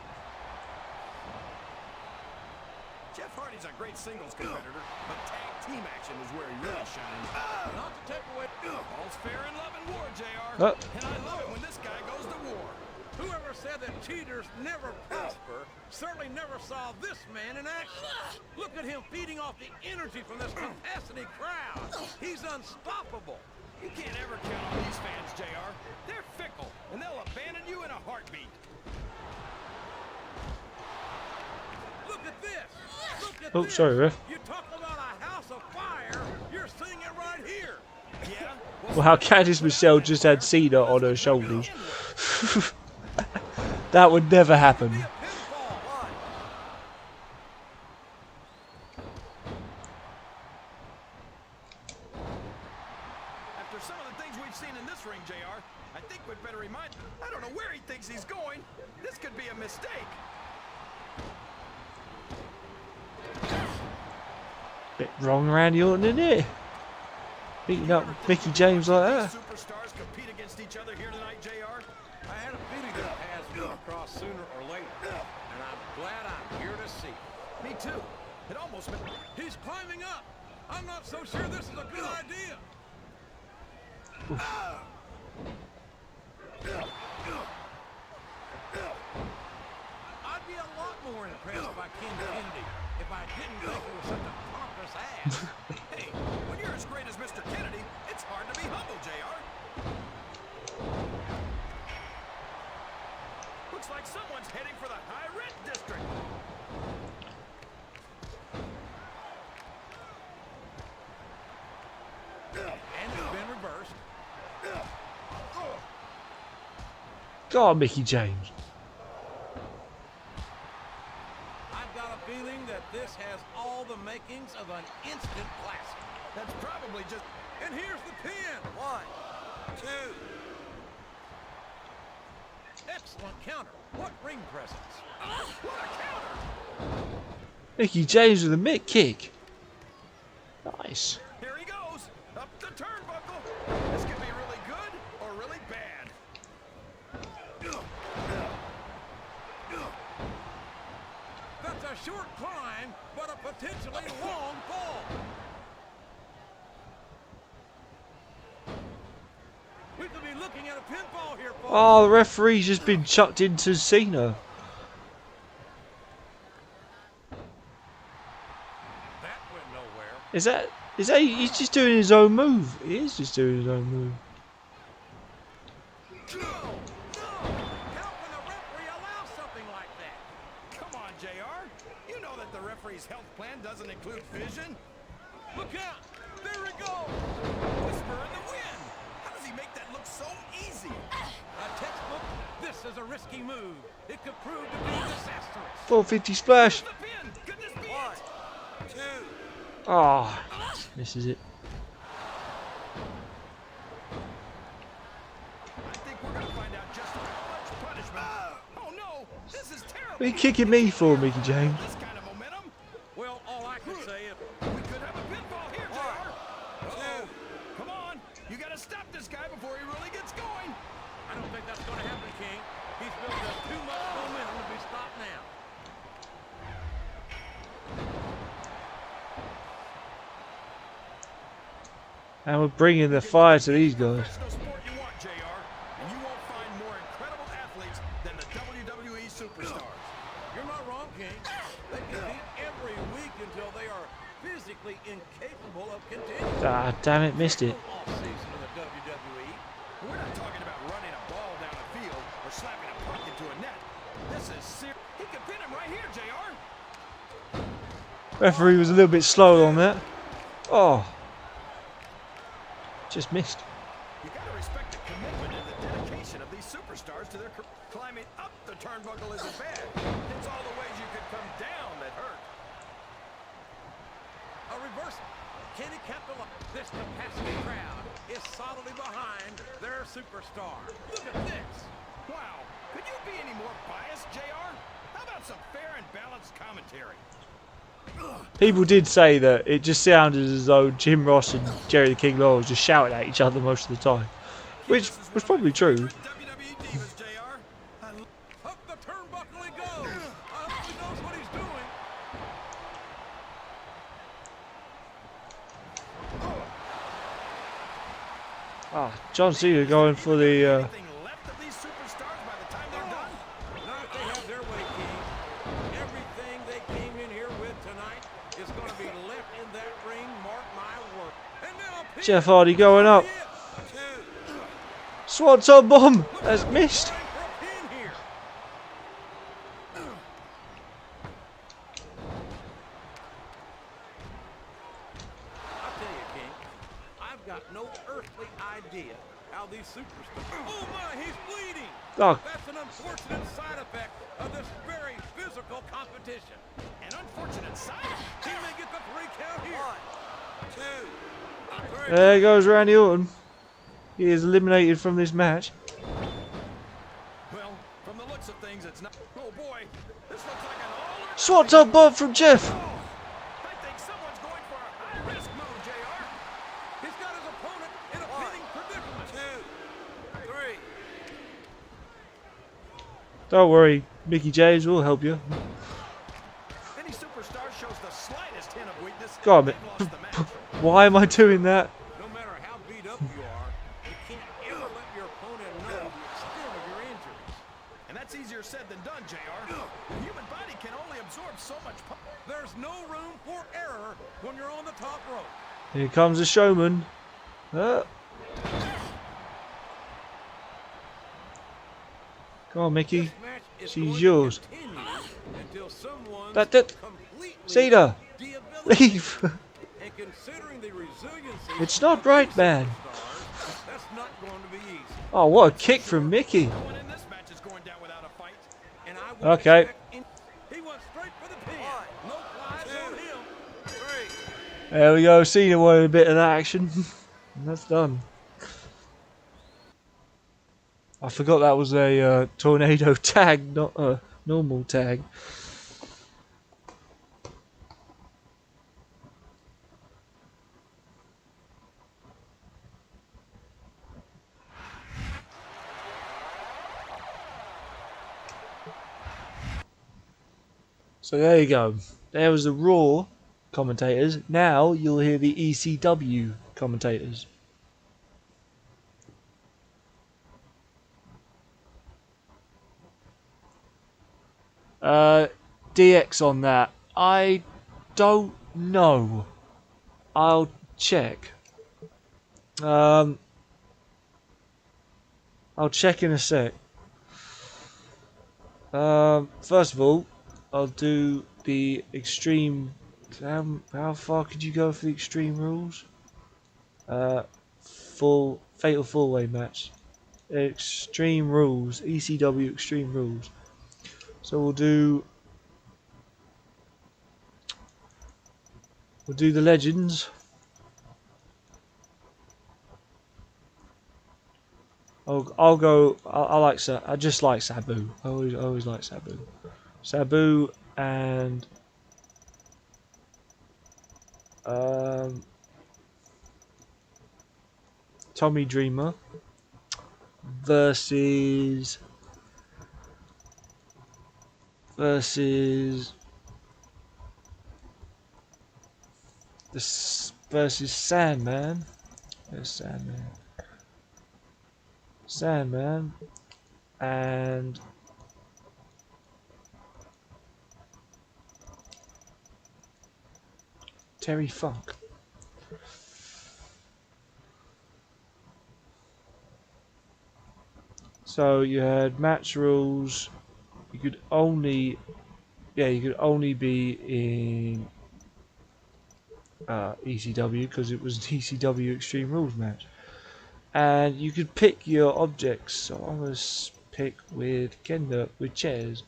Jeff Hardy's a great singles competitor, but tag team action is where he really shines. Not to take away. All's fair in love and war, JR. Oh. And I love it when this guy goes to war. Whoever said that cheaters never prosper certainly never saw this man in action. Look at him feeding off the energy from this capacity crowd. He's unstoppable. You can't ever count on these fans, JR. They're fickle, and they'll abandon you in a heartbeat. Look at this. Look at Oh, this. sorry, ref. You talk about a house of fire. You're seeing it right here. Yeah? Well, how Candice Michelle just had Cena on her shoulders. That would never happen. Be a pinfall. After some of the things we've seen in this ring, JR, I think we'd better remind... I don't know where he thinks he's going. This could be a mistake. Bit wrong around the Orton, isn't it? Beating up Mickey James like that. Superstars compete against each other here tonight, JR. I had a feeling that paths would cross sooner or later, and I'm glad I'm here to see it. Me too. It almost been... He's climbing up. I'm not so sure this is a good idea. I'd be a lot more impressed by King Kennedy if I didn't think he was such a pompous ass. Hey, when you're as great as Mr. Kennedy, it's hard to be humble, JR. Looks like someone's heading for the high rent district. And it's been reversed. Go on, Mickey James. I've got a feeling that this has all the makings of an instant classic. That's probably just... And here's the pin. 1, 2. Excellent counter. What ring presence. What a counter! Mickey James with a mitt kick. Nice. Here he goes, up the turnbuckle. This could be really good or really bad. That's a short climb, but a potentially long fall. We could be looking at a pinfall here, folks. Oh, the referee's just been chucked into Cena. That went nowhere. Is that he's just doing his own move? He is just doing his own move. No! How can a referee allow something like that? Come on, JR. You know that the referee's health plan doesn't include vision. Look out! There he goes! Whisper in the wind. How does he make that look so easy? A textbook, this is a risky move. It could prove to be disastrous. 450 splash. The pin. Could this be 1, it? 2. Oh, misses it. I think we're gonna find out just how much punishment. Oh no, this is terrible. What are you kicking me for, Mickey James? This kind of momentum. Well, all I can say is We could have a pinfall here, JR. Oh, come on. You got to stop this guy before he really gets going. I don't think that's going to happen, King. He's built up too much momentum to be stopped now. And we're bringing the fire to these guys. Professional sport you want, JR. And you won't find more incredible athletes than the WWE superstars. You're not wrong, King. They compete every week until they are physically incapable of continuing Ah, damn it, missed it. all season in the WWE. We're not talking about running a ball down the field or slapping a puck into a net. This is serious. He could pin him right here, JR. Referee was a little bit slow on that. Oh. Just missed. You got to respect the commitment and the dedication of these superstars to their career. Climbing up the turnbuckle isn't bad. It's all the ways you could come down that hurt. A reversal. Can he capitalize? This capacity crowd is solidly behind their superstar. Look at this. Wow. Could you be any more biased, JR? How about some fair and balanced commentary? People did say that it just sounded as though Jim Ross and Jerry the King Lawler just shouted at each other most of the time. Which was probably true. WWE Divas, JR. Up the turnbuckle he goes. I hope he knows what he's doing. Ah, John Cena going for the... Anything left of these superstars by the time they're done? Not if they have their way, King. Everything they came in here with tonight is going to be left in that ring, mark my word. And now Jeff Hardy going up. Swanton bomb has missed. for a pin here. I'll tell you, King, I've got no earthly idea how these superstars... Oh, my, he's bleeding. Oh, That's an unfortunate side effect of this very physical competition. An unfortunate side. He may get the 3 count here. 1, 2, 3. there goes Randy Orton. He is eliminated from this match. Well, from the looks of things, it's not. Oh boy, this looks like an all. Swanton bomb from Jeff. I think someone's going for a high-risk move, JR. He's got his opponent in a pinning predicament. 2, 3. Don't worry, Mickey James will help you. Any superstar shows the slightest hint of weakness. God, they've lost the match. why am I doing that? No matter how beat up you are, you can't ever let your opponent know the extent of your injuries. And that's easier said than done, JR. The human body can only absorb so much. There's no room for error when you're on the top rope. Here comes the showman. Come on, Mickey. This match is She's going to yours. continue until someone That completely Cena, debilitates. leave. And considering the resiliency It's not of right, these man. superstars, that's not going to be easy. Oh, what a kick from Mickey. No one in this match is going down without a fight. And I would Okay. expect he went straight for the pin. No flies on him. 3. There we go. Cena wanted a bit of that action. And that's done. I forgot that was a tornado tag, not a normal tag. So there you go. There was the Raw commentators. Now you'll hear the ECW commentators. DX on that. I don't know. I'll check. I'll check in a sec. First of all, I'll do the extreme. How far could you go for the extreme rules? Full fatal four-way match. Extreme rules. ECW extreme rules. So we'll do the legends. I'll go. I like. I just like Sabu. I always like Sabu. Sabu and Tommy Dreamer versus versus Sandman. There's Sandman and Terry Funk. So you had match rules. You could only be in ECW because it was an ECW Extreme Rules match, and you could pick your objects. So I'm gonna pick with Kendo with chairs.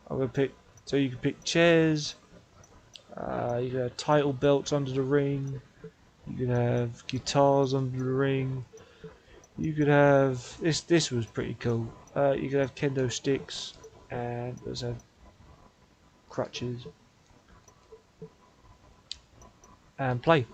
I'm gonna pick. So you can pick chairs. You can have title belts under the ring. You can have guitars under the ring. You could have this. This was pretty cool. You could have kendo sticks, and there's crutches, and play.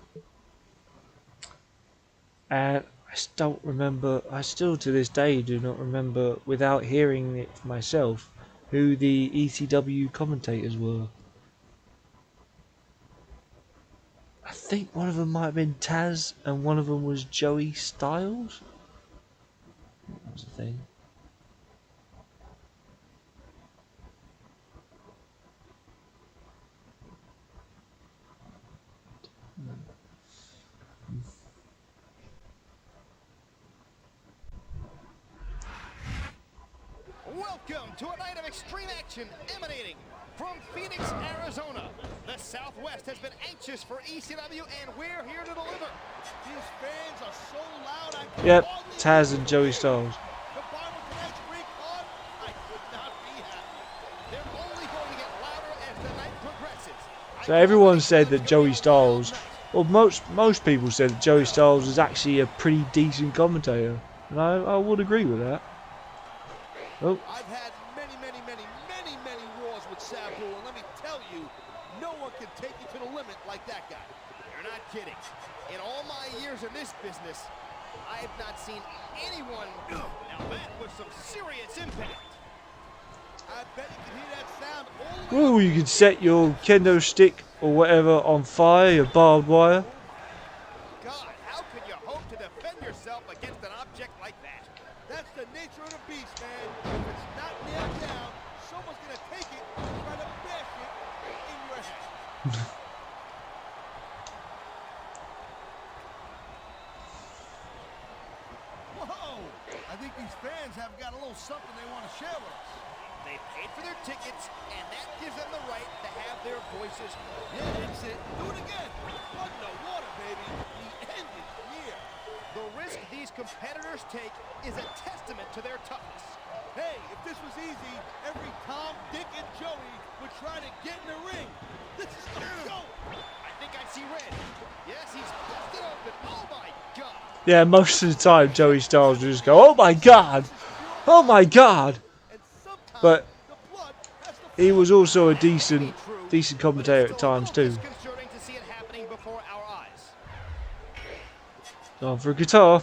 And I still remember. I still to this day do not remember, without hearing it myself, who the ECW commentators were. I think one of them might have been Taz, and one of them was Joey Styles. That was the thing. Welcome to a night of extreme action emanating from Phoenix, Arizona. The Southwest has been anxious for ECW, and we're here to deliver. These fans are so loud, I can Yep, hardly Taz hear and Joey them. Styles. Combined with tonight's great card, I could not be happy. They're only going to get louder as the night progresses. So everyone said that Joey Styles, or most people said that Joey Styles was actually a pretty decent commentator, and I would agree with that. Oh, I've had many Raws with Sabu, and let me tell you, no one can take you to the limit like that guy. You're not kidding. In all my years in this business, I have not seen anyone. Now that was some serious impact. I bet you can hear that sound all the way. ooh, you could set your kendo stick or whatever on fire, your barbed wire. God, how could you hope to defend yourself against an object like that? That's the nature of the beast, man. If it's not nailed down, someone's gonna take it and try to bash it in your head. Whoa! I think these fans have got a little something they want to share with us. They paid for their tickets, and that gives them the right to have their voices. Yeah, that's it. Do it again. Flood the water, baby. The end is near. The risk these competitors take is a testament to their toughness. Hey, if this was easy, every Tom, Dick, and Joey would try to get in the ring. This is no joke. I think I see red. Yes, he's busted open. Oh my God! Yeah, most of the time Joey Styles would just go, "Oh my God, oh my God," And sometimes but the blood has to he was also a decent True, commentator but at it's still a times little too. disconcerting to see it happening before our eyes. Going for a guitar.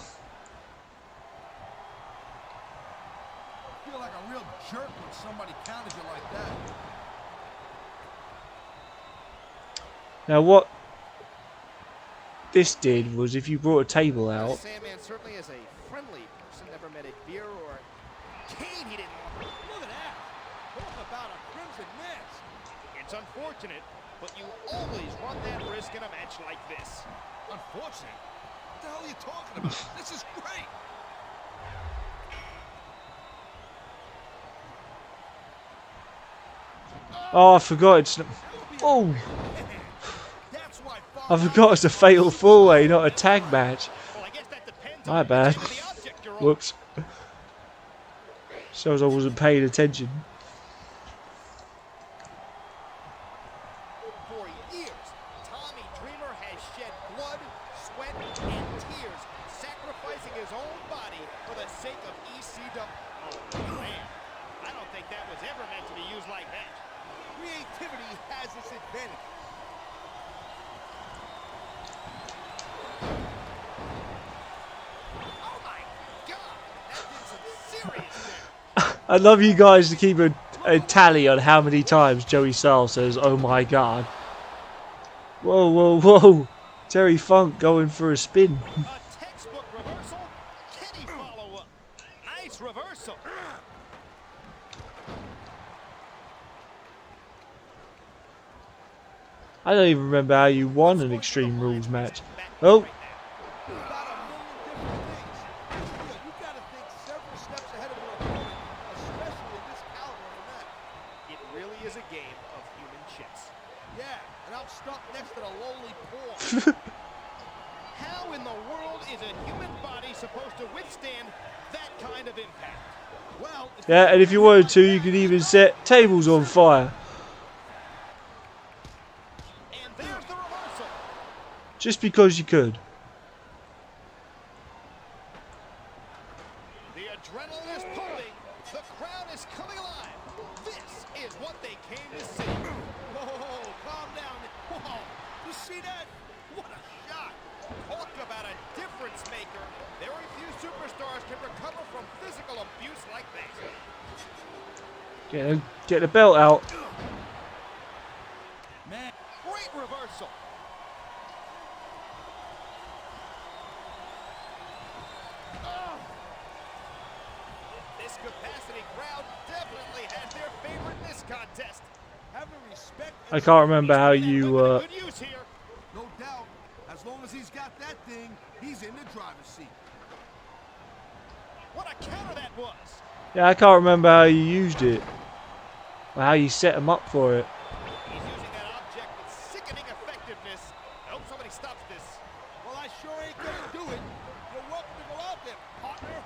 feel like a real jerk when somebody counters you like that. Now what this did was, if you brought a table out, Sandman certainly is a friendly person. Never met a beer or a cane he didn't want. Look at that. Talk about a crimson mess. It's unfortunate, but you always run that risk in a match like this. Unfortunate? What the hell are you talking about? This is great. oh, I forgot it's not, oh, That's why I forgot it's a fatal four-way, not a tag match. Well, I guess that depends My on bad. which end of the object you're on. Whoops. Shows I wasn't paying attention. For years, Tommy Dreamer has shed blood, sweat, and tears, sacrificing his own body for the sake of ECW. Oh, man. like that was ever meant to be used like that. Creativity has its advantage. Oh my God, that did some serious damage. I love you guys to keep a tally on how many times Joey Styles says, "Oh my God." Whoa, whoa, whoa. Terry Funk going for a spin. A textbook reversal. Can he follow up? Nice reversal. I don't even remember how you won an Extreme Rules match. Oh, About a million different things. You gotta think several steps ahead of your opponent, especially in this caliber of a match. It really is a game of human chess. Yeah, and I'm stuck next to the lowly pawn. How in the world is a human body supposed to withstand that kind of impact? Well, yeah, and if you wanted to, you could even set tables on fire. And there's the reversal. Just because you could. The adrenaline is pumping. The crowd is coming alive. This is what they came to see. whoa, calm down. Whoa, you see that? What a shot. Talk about a difference maker. Very few superstars can recover from physical abuse like that. Get the belt out. Man, Great reversal. Oh. This capacity crowd definitely has their favorite in this contest. having respect. I can't remember how you. Good use here. No doubt. As long as he's got that thing, he's in the driver's seat. What a counter that was. Yeah, I can't remember how you used it. Or how you set him up for it. He's using that object with sickening effectiveness. I hope somebody stops this. Well, I sure ain't gonna do it. You're welcome to go out there, partner.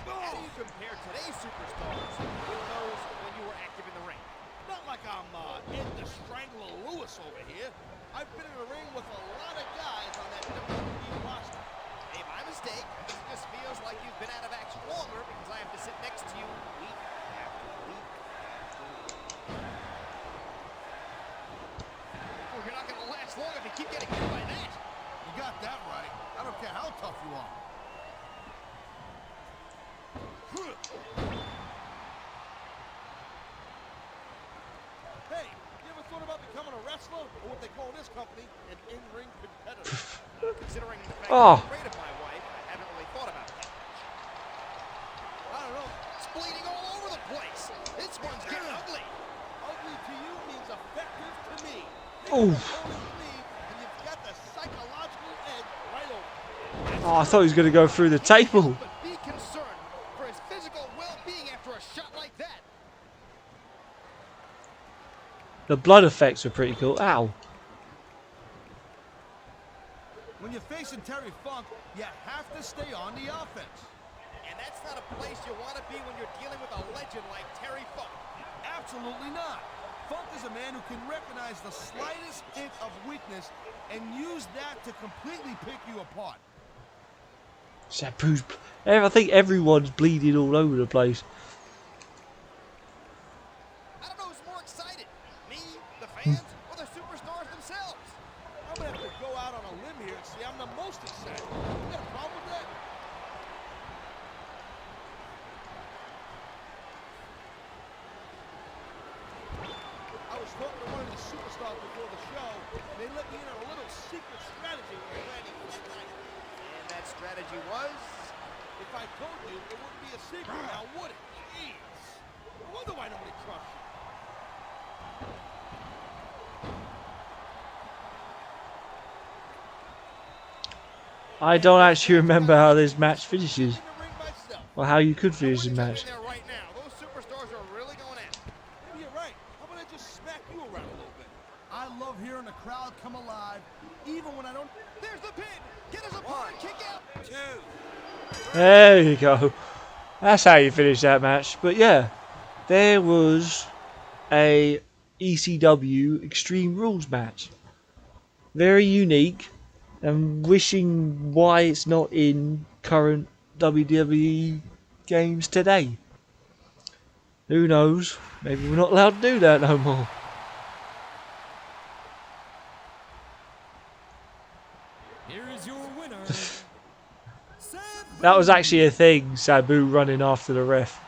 How do you compare today's superstars with those when you were active in the ring? Not like I'm Ed the Strangler Lewis over here. I've been in the ring with a lot of guys on that WWE roster. Hey, my mistake. This just feels like you've been out of action longer because I have to sit next to you week after week after week. Well, you're not going to last long if you keep getting hit by that. You got that right. I don't care how tough you are. Hey, you ever thought about becoming a wrestler, or what they call in this company, an in-ring competitor? Considering the fact Oh. I'm afraid of my wife, I haven't really thought about that. I don't know. It's bleeding all over the place. This one's getting ugly. Ugly to you means effective to me. Oof. And you've got the psychological edge right over. Oh, I thought he was going to go through the table. But be concerned for his physical well-being after a shot like that. The blood effects were pretty cool. Ow. When you're facing Terry Funk, you have to stay on the offense. And that's not a place you want to be when you're dealing with a legend like Terry Funk. Absolutely not. Funk is a man who can recognize the slightest hint of weakness and use that to completely pick you apart. Sabu's. I think everyone's bleeding all over the place. I don't know who's more excited, me, the fans, or the superstars themselves. I'm gonna have to go out on a limb here and say I'm the most excited. You got a problem with that? I was talking to one of the superstars before the show. They let me in on a little secret strategy we're planning for tonight. And that strategy was? If I told you, it wouldn't be a secret now, would it? Jeez. No wonder why nobody trusts you. I don't actually remember how this match finishes. In the ring myself. Or how you could finish the Nobody match. in there right now. Those superstars are really going at it. Maybe you're right. How about I just smack you around a little bit? I love hearing the crowd come alive, even when I don't. There's the pin. Get his opponent kick out. 2. There you go. That's how you finish that match. But yeah, there was a ECW Extreme Rules match. Very unique. and wishing why it's not in current WWE games today. Who knows? Maybe we're not allowed to do that no more. Here is your winner. That was actually a thing, Sabu running after the ref.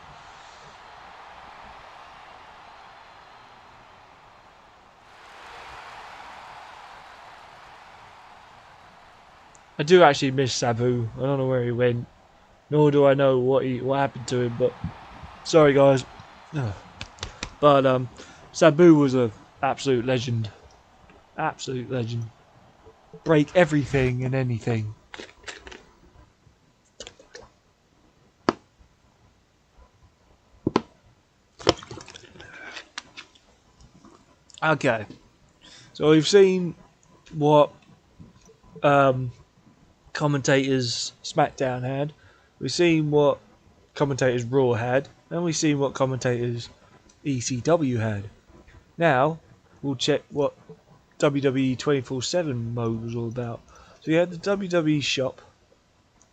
I do actually miss Sabu. I don't know where he went, nor do I know what happened to him. But sorry, guys. But Sabu was a absolute legend. Absolute legend. Break everything and anything. Okay, so we've seen what commentators Smackdown had. We've seen what commentators Raw had, and we've seen what commentators ECW had. Now we'll check what WWE 24/7 mode was all about. So you had the WWE shop,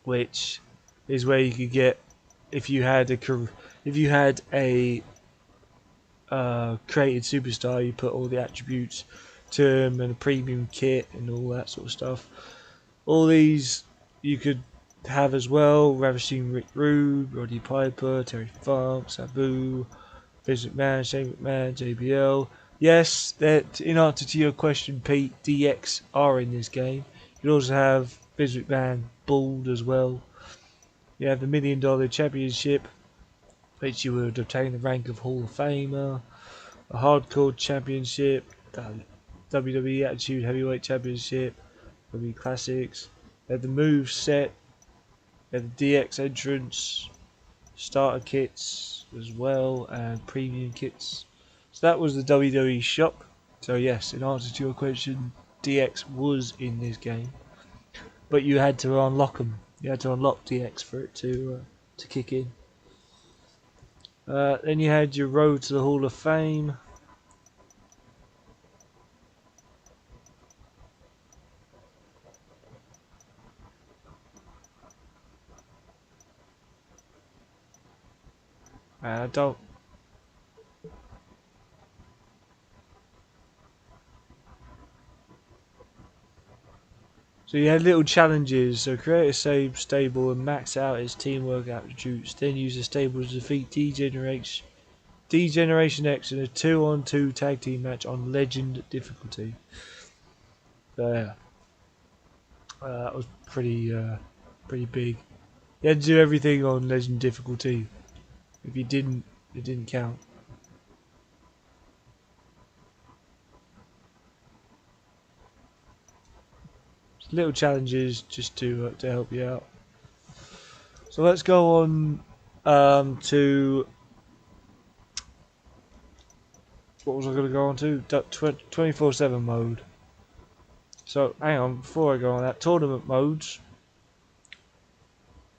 which is where you could get if you had a created superstar, you put all the attributes to him and a premium kit and all that sort of stuff. All these you could have as well: Ravishing Rick Rude, Roddy Piper, Terry Funk, Sabu, Vince McMahon, Shane McMahon, JBL. Yes, that in answer to your question, Pete, DX are in this game. You could also have Vince McMahon bald as well. You have the $1 Million Championship, which you would obtain the rank of Hall of Famer, a Hardcore Championship, WWE Attitude Heavyweight Championship, WWE Classics. You have the move set, you have the DX entrance, starter kits as well, and premium kits. So that was the WWE shop. So yes, in answer to your question, DX was in this game, but you had to unlock them. You had to unlock DX for it to kick in. Then you had your road to the Hall of Fame. I don't. So you had little challenges. So create a save stable and max out its teamwork attributes. Then use the stable to defeat Degeneration X in a 2-on-2 tag team match on Legend difficulty. So yeah, that was pretty big. You had to do everything on Legend difficulty. If you didn't, it didn't count. Little challenges just to help you out. So let's go on to what was I going to go on to? 24/7 mode. So hang on, before I go on that, tournament modes.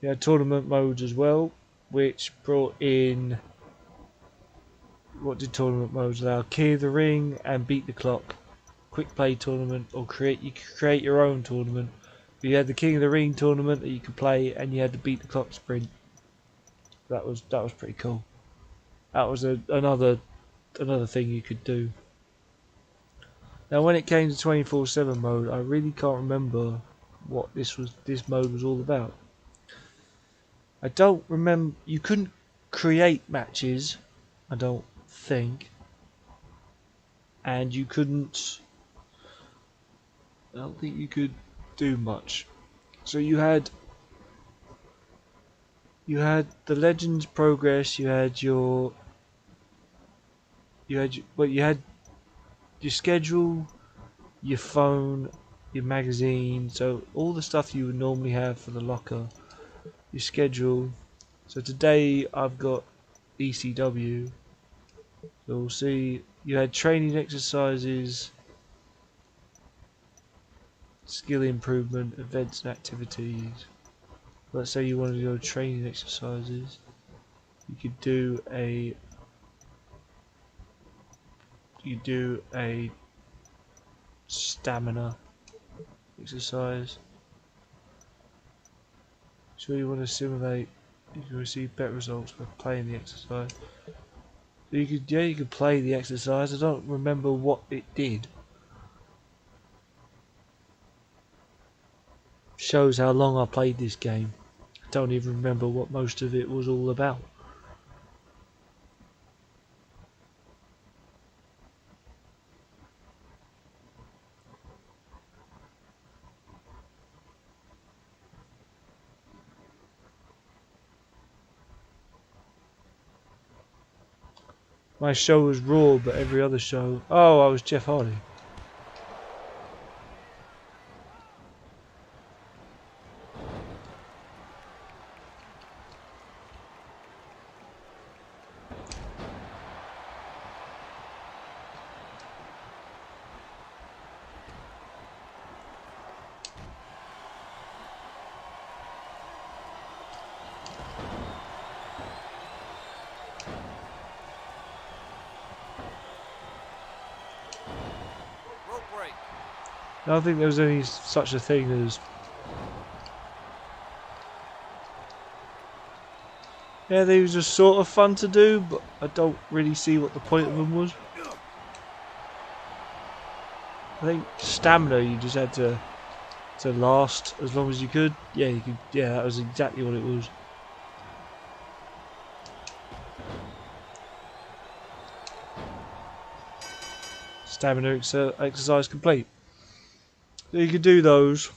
You had tournament modes as well, which brought in, what did tournament modes allow? Key of the Ring and Beat the Clock. Quick play tournament, or you could create your own tournament. You had the King of the Ring tournament that you could play, and you had the Beat the Clock sprint. That was pretty cool. That was another thing you could do. Now, when it came to 24/7 mode, I really can't remember what this mode was all about. I don't remember. You couldn't create matches, I don't think, and you couldn't. I don't think you could do much. So you had the Legends Progress. You had your schedule, your phone, your magazine. So all the stuff you would normally have for the locker. Your schedule. So today I've got ECW. So we'll see. You had training exercises, skill improvement, events and activities. Let's say you want to go training exercises. You could do a stamina. exercise. Sure you want to simulate, you can receive better results by playing the exercise. So you could play the exercise. I don't remember what it did. Shows how long I played this game. I don't even remember what most of it was all about. My show was Raw, but every other show... Oh, I was Jeff Hardy. Rope break. I don't think there was any such a thing as... Yeah, they were just sort of fun to do, but I don't really see what the point of them was. I think stamina, you just had to last as long as you could. Yeah, you could. Yeah, that was exactly what it was. Stamina exercise complete. So you could do those.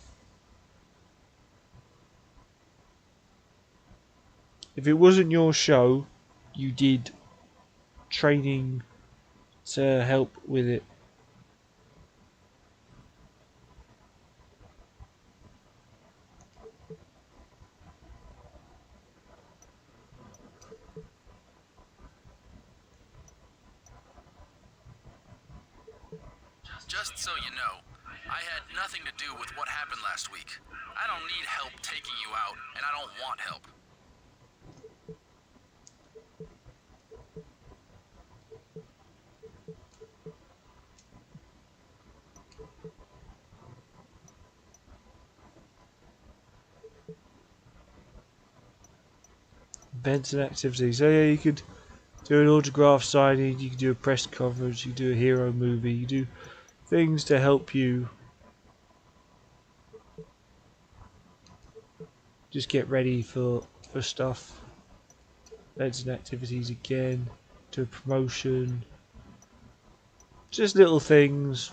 If it wasn't your show, you did training to help with it. Just so you know, I had nothing to do with what happened last week. I don't need help taking you out, and I don't want help. Events and activities. So yeah, you could do an autograph signing, you could do a press conference, you could do a hero movie, you do things to help you just get ready for stuff. Events and activities again, do a promotion, just little things.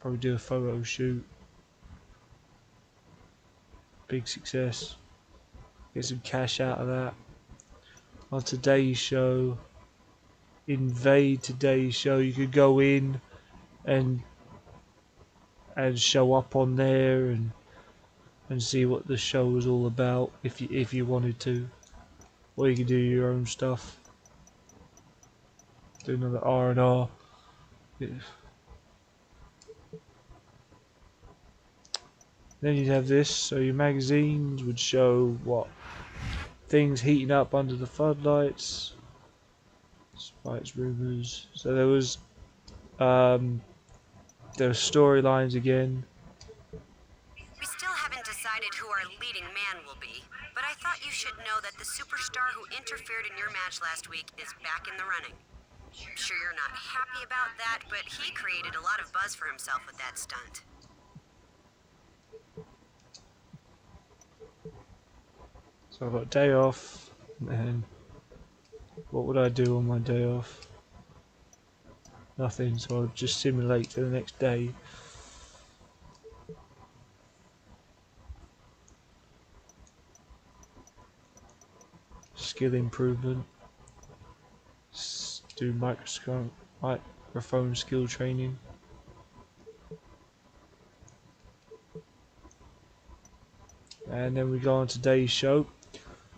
Probably do a photo shoot. Big success. Get some cash out of that. On today's show, invade today's show. You could go in and show up on there and see what the show was all about if you wanted to, or you could do your own stuff. Do another R&R. Then you'd have this. So your magazines would show what things heating up under the floodlights. Spites, rumors. So there was storylines again. We still haven't decided who our leading man will be, but I thought you should know that the superstar who interfered in your match last week is back in the running. I'm sure you're not happy about that, but he created a lot of buzz for himself with that stunt. So I've got a day off, and what would I do on my day off? Nothing, so I'll just simulate to the next day. Skill improvement. Do microphone skill training. And then we go on today's show.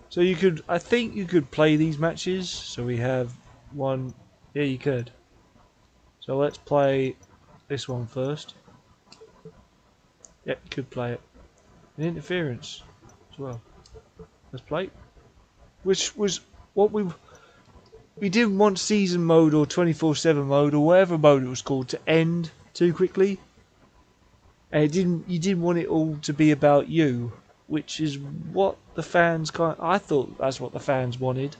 So you could, I think you could play these matches. So we have one, yeah you could. So let's play this one first. Yep, you could play it. An interference as well. Let's play. Which was what we didn't want season mode or 24/7 mode or whatever mode it was called to end too quickly. And you didn't want it all to be about you, which is what the fans I thought that's what the fans wanted.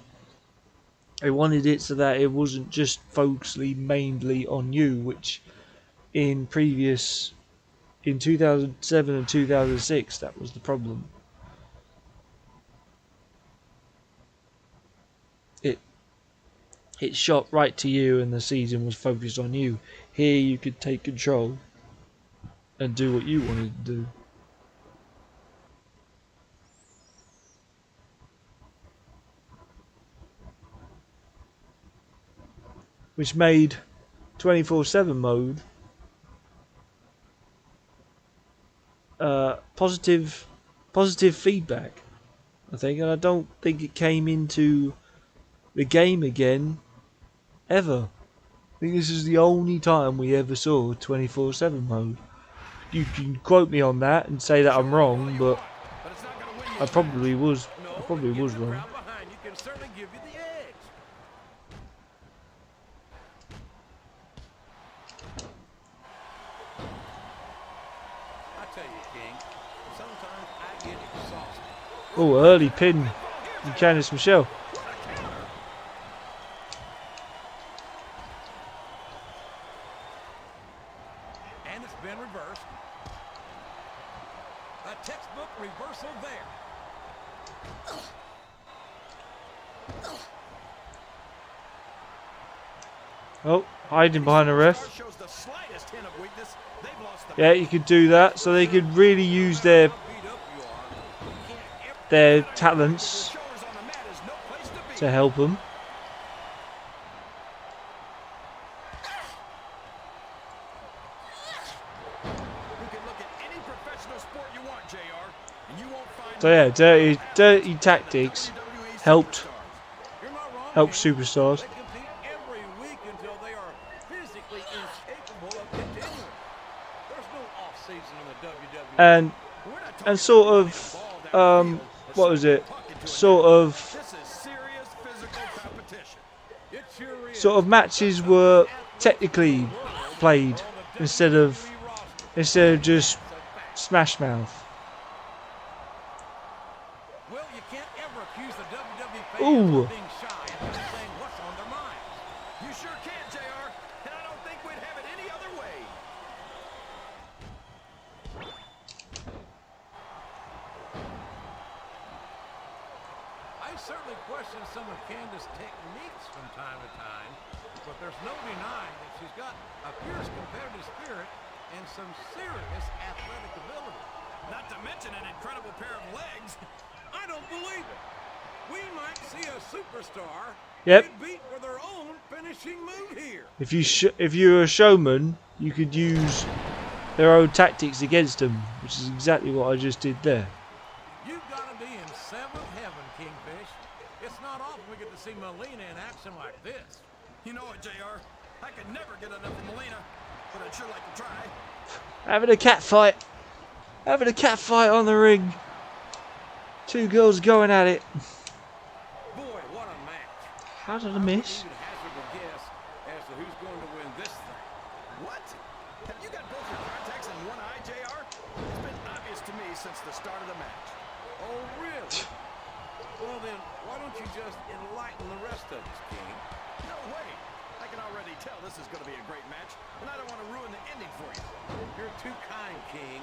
They wanted it so that it wasn't just focusing mainly on you, which in 2007 and 2006 that was the problem. It shot right to you and the season was focused on you. Here you could take control and do what you wanted to do. Which made 24/7 mode positive feedback, I think, and I don't think it came into the game again ever. I think this is the only time we ever saw 24/7 mode. You can quote me on that and say that I'm wrong, but I probably was wrong. Oh, early pin from Candice Michelle. And it's been reversed. A textbook reversal there. Oh, hiding behind the ref. Yeah, you could do that, so they could really use their talents to help them. So yeah, dirty tactics helped superstars. And sort of what was it? Sort of matches were technically played instead of just smash mouth. Well, you can't ever accuse the WWE fans Ooh. of being shy and saying what's on their minds. You sure can, JR, and I don't think we'd have it any other way. I certainly question some of Candice's techniques from time to time, but there's no denying that she's got a fierce competitive spirit and some serious athletic ability. Not to mention an incredible pair of legs. I don't believe it. We might see a superstar Yep. get beat for their own finishing move here. If you're a showman, you could use their own tactics against them, which is exactly what I just did there. You've got to be in seventh heaven, Kingfish. It's not often we get to see Melina in action like this. You know what, JR? I could never get enough of Melina, but I'd sure like to try. Having a cat fight on the ring. Two girls going at it. Boy, what a match. How did I miss? You could hazard a guess as to who's going to win this thing. What? Have you got both your contacts in one eye, JR? It's been obvious to me since the start of the match. Oh, really? Well, then, why don't you just enlighten the rest of us, King? No way. I can already tell this is going to be a great match, and I don't want to ruin the ending for you. You're too kind, King.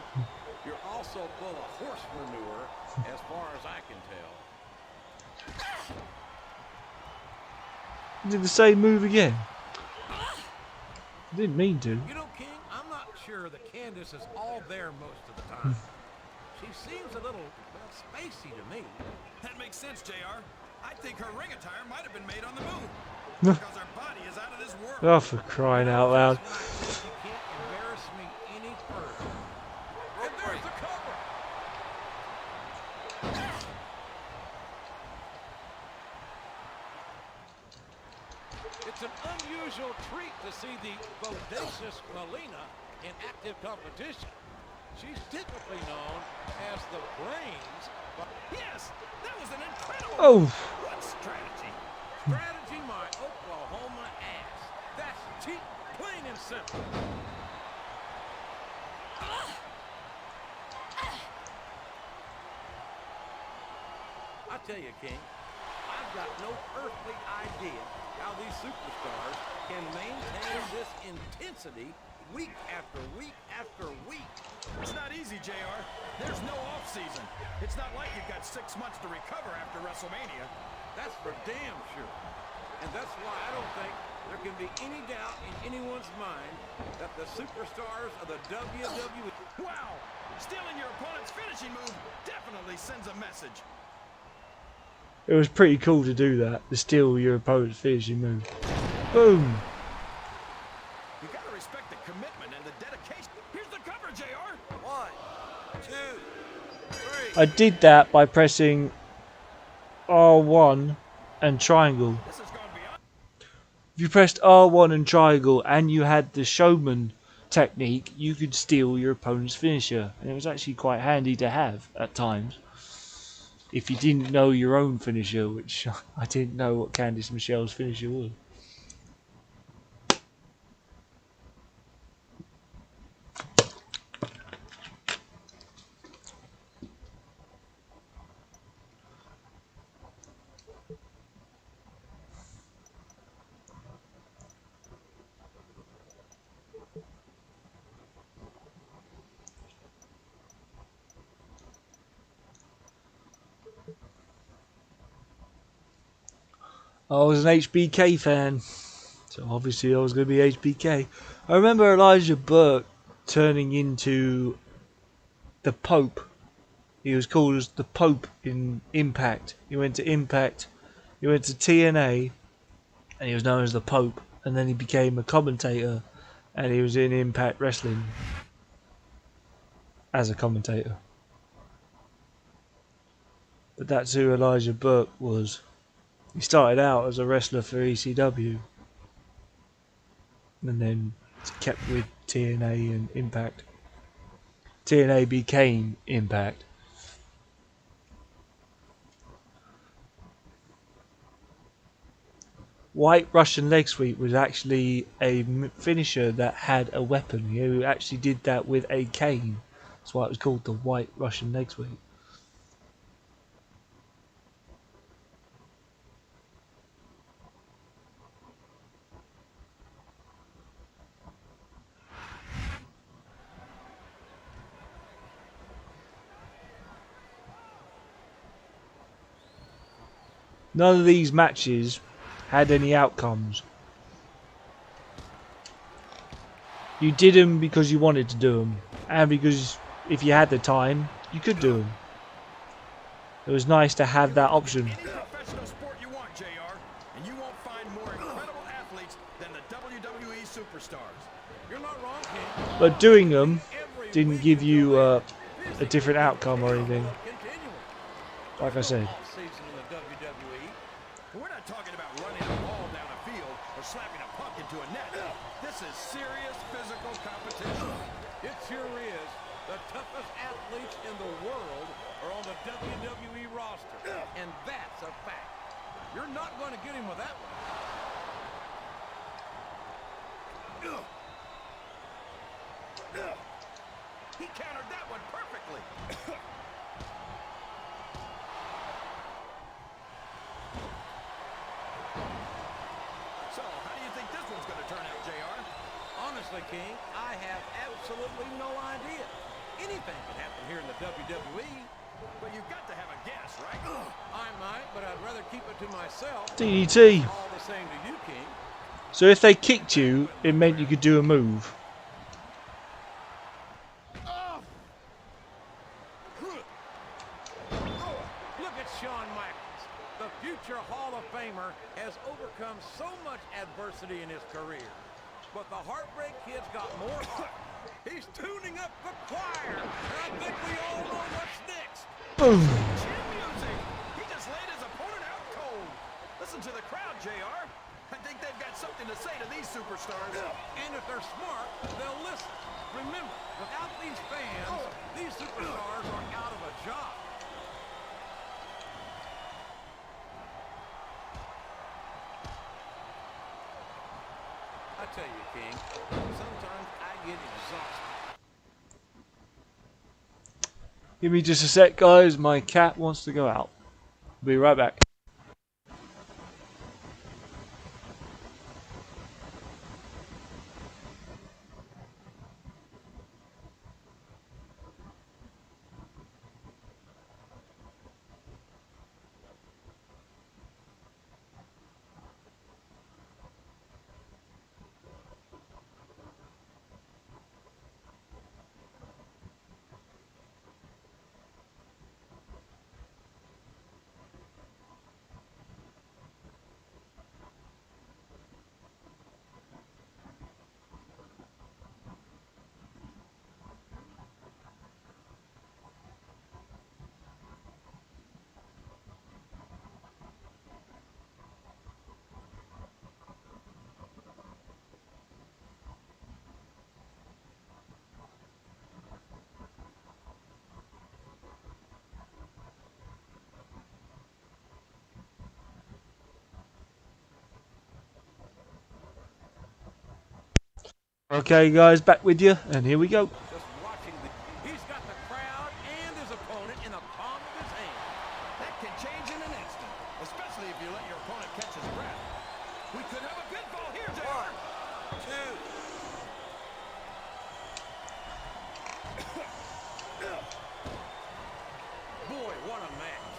You're also full of horse manure, as far as I can tell. Did the same move again. Didn't mean to. You know, King, I'm not sure that Candice is all there most of the time. She seems a little, well, spacey to me. That makes sense, JR. I think her ring attire might have been made on the move. Because her body is out of this world. Oh, for crying out loud. You can't embarrass me any further. And there's the cover. It's an unusual treat to see the bodacious Melina in active competition. She's typically known as the brains. But yes, that was an incredible. Oh. What strategy? Strategy, my Oklahoma ass. That's cheap, plain and simple. I tell you, King, I've got no earthly idea how these superstars can maintain this intensity week after week after week. It's not easy, JR. There's no off-season. It's not like you've got 6 months to recover after WrestleMania. That's for damn sure. And that's why I don't think there can be any doubt in anyone's mind that the superstars of the WWE... Wow! Stealing your opponent's finishing move definitely sends a message. It was pretty cool to do that, to steal your opponent's finishing move. Boom! You gotta respect the commitment and the dedication. Here's the cover, JR. 1, 2, 3. I did that by pressing R1 and triangle. This has gone beyond. If you pressed R1 and triangle and you had the showman technique, you could steal your opponent's finisher. And it was actually quite handy to have at times. If you didn't know your own finisher, which I didn't know what Candice Michelle's finisher was. I was an HBK fan, so obviously I was going to be HBK. I remember Elijah Burke turning into the Pope. He was called as the Pope in Impact. He went to Impact, he went to TNA, and he was known as the Pope. And then he became a commentator, and he was in Impact Wrestling as a commentator. But that's who Elijah Burke was. He started out as a wrestler for ECW and then kept with TNA and Impact. TNA became Impact. White Russian leg sweep was actually a finisher that had a weapon. He actually did that with a cane. That's why it was called the White Russian leg sweep. None of these matches had any outcomes. You did them because you wanted to do them, and because if you had the time, you could do them. It was nice to have that option. Any professional sport you want, JR, and you won't find more incredible athletes than the WWE superstars. You're not wrong, King. But doing them didn't give you a different outcome or anything. Like I said. We're not talking about running a ball down a field or slapping a puck into a net. This is serious physical competition. It sure is. The toughest athletes in the world are on the WWE roster. And that's a fact. You're not going to get him with that one. He countered that one perfectly. So, how do you think this one's going to turn out, JR? Honestly, King, I have absolutely no idea. Anything can happen here in the WWE. But you've got to have a guess, right? I might, but I'd rather keep it to myself. DDT. All the same to you, King. So if they kicked you, it meant you could do a move. Look at Shawn Michaels. The future Hall of Famer has overcome so much adversity in his career. But the Heartbreak Kid's got more heart. He's tuning up the choir. And I think we all know what's next. Boom. Chin music. He just laid his opponent out cold. Listen to the crowd, JR. I think they've got something to say to these superstars. And if they're smart, they'll listen. Remember, without these fans, these superstars are out of a job. I tell you, King, sometimes I get exhausted. Give me just a sec, guys. My cat wants to go out. Be right back. Okay, guys, back with you, and here we go. Just watching he's got the crowd and his opponent in the palm of his hand. That can change in an instant, especially if you let your opponent catch his breath. We could have a pinfall here, JR. 2. Boy, what a match.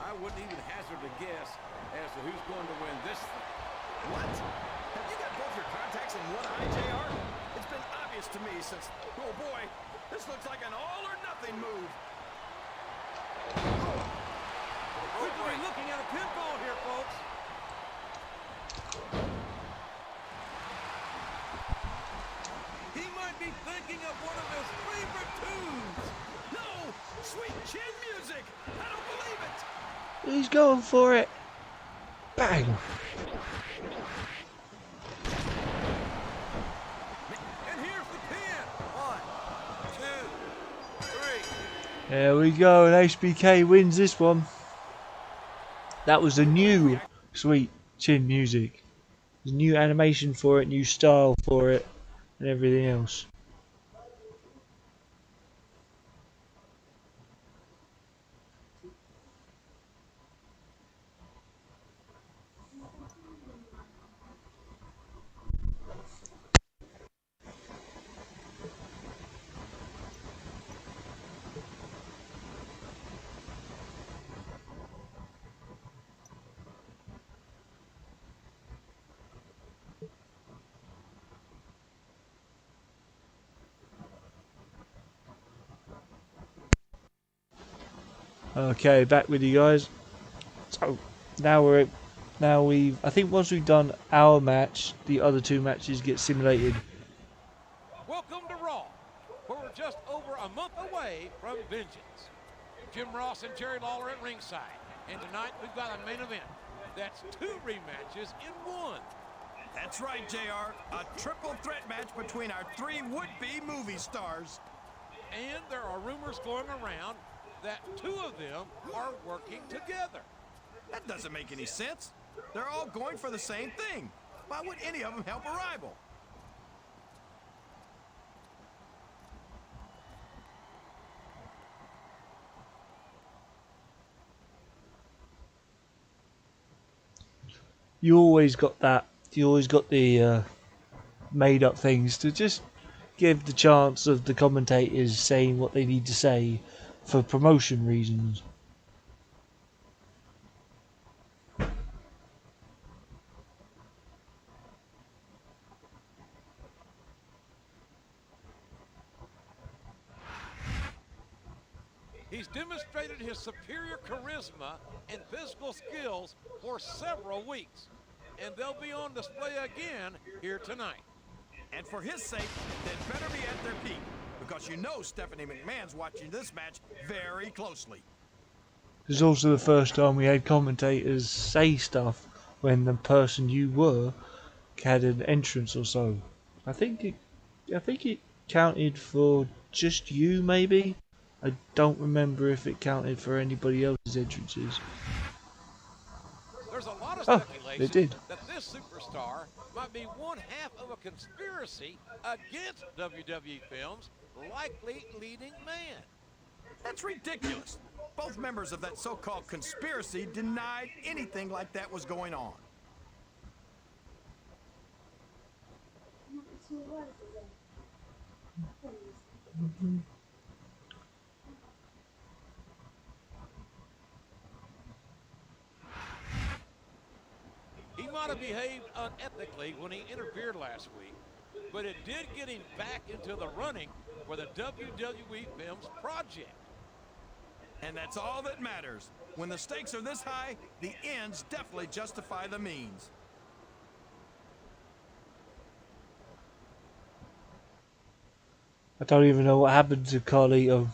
I wouldn't even hazard a guess as to who's going to win this thing. What? Have you got both your contacts in one eye, JR? It's been obvious to me since, oh boy, this looks like an all-or-nothing move. We could be looking at a pinfall here, folks. He might be thinking of one of his favorite tunes. No! Sweet chin music! I don't believe it! He's going for it. Bang. And here's the pin. 1, 2, 3. There we go, and HBK wins this one. That was the new Sweet Chin music. There's new animation for it, new style for it, and everything else. Okay, back with you guys. So I think once we've done our match, the other two matches get simulated. Welcome to Raw, where we're just over a month away from vengeance. Jim Ross and Jerry Lawler at ringside, and tonight we've got a main event. That's 2 rematches in 1. That's right, JR. A triple threat match between our 3 would-be movie stars. And there are rumors going around that 2 of them are working together. That doesn't make any sense. They're all going for the same thing. Why would any of them help a rival? You always got that. You always got the made up things to just give the chance of the commentators saying what they need to say for promotion reasons. He's demonstrated his superior charisma and physical skills for several weeks, and they'll be on display again here tonight. And for his sake, they'd better be at their peak, because you know Stephanie McMahon's watching this match very closely. This is also the first time we had commentators say stuff when the person you were had an entrance or so. I think it counted for just you, maybe. I don't remember if it counted for anybody else's entrances. There's a lot of Oh, speculation it did. that this superstar might be one half of a conspiracy against WWE Films' likely leading man. That's ridiculous. Both members of that so-called conspiracy denied anything like that was going on. He might have behaved unethically when he interfered last week, but it did get him back into the running for the WWE Films project. And that's all that matters. When the stakes are this high, the ends definitely justify the means. I don't even know what happened to Carlito.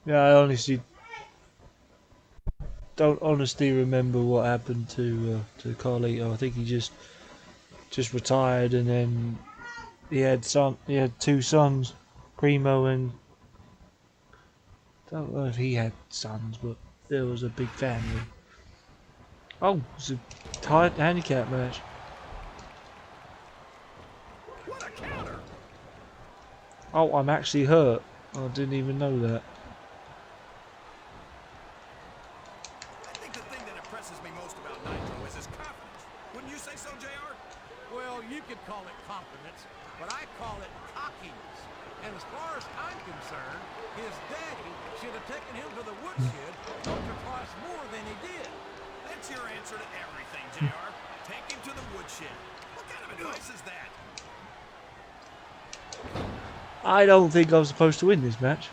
Yeah, I honestly don't remember what happened to Carlito. I think he just retired, and then he had two sons, Primo, and I don't know if he had sons, but there was a big family. Oh, it's a tight handicap match. What a counter! Oh, I'm actually hurt. I didn't even know that. I think the thing that impresses me most about Nitro is his confidence. Wouldn't you say so, JR? Well, you could call it confidence, but I call it cockiness. And as far as I'm concerned, his daddy should have taken him to the woodshed once or twice more than he did. That's your answer to everything, JR. Take him to the woodshed. What kind of advice is that? I don't think I'm supposed to win this match.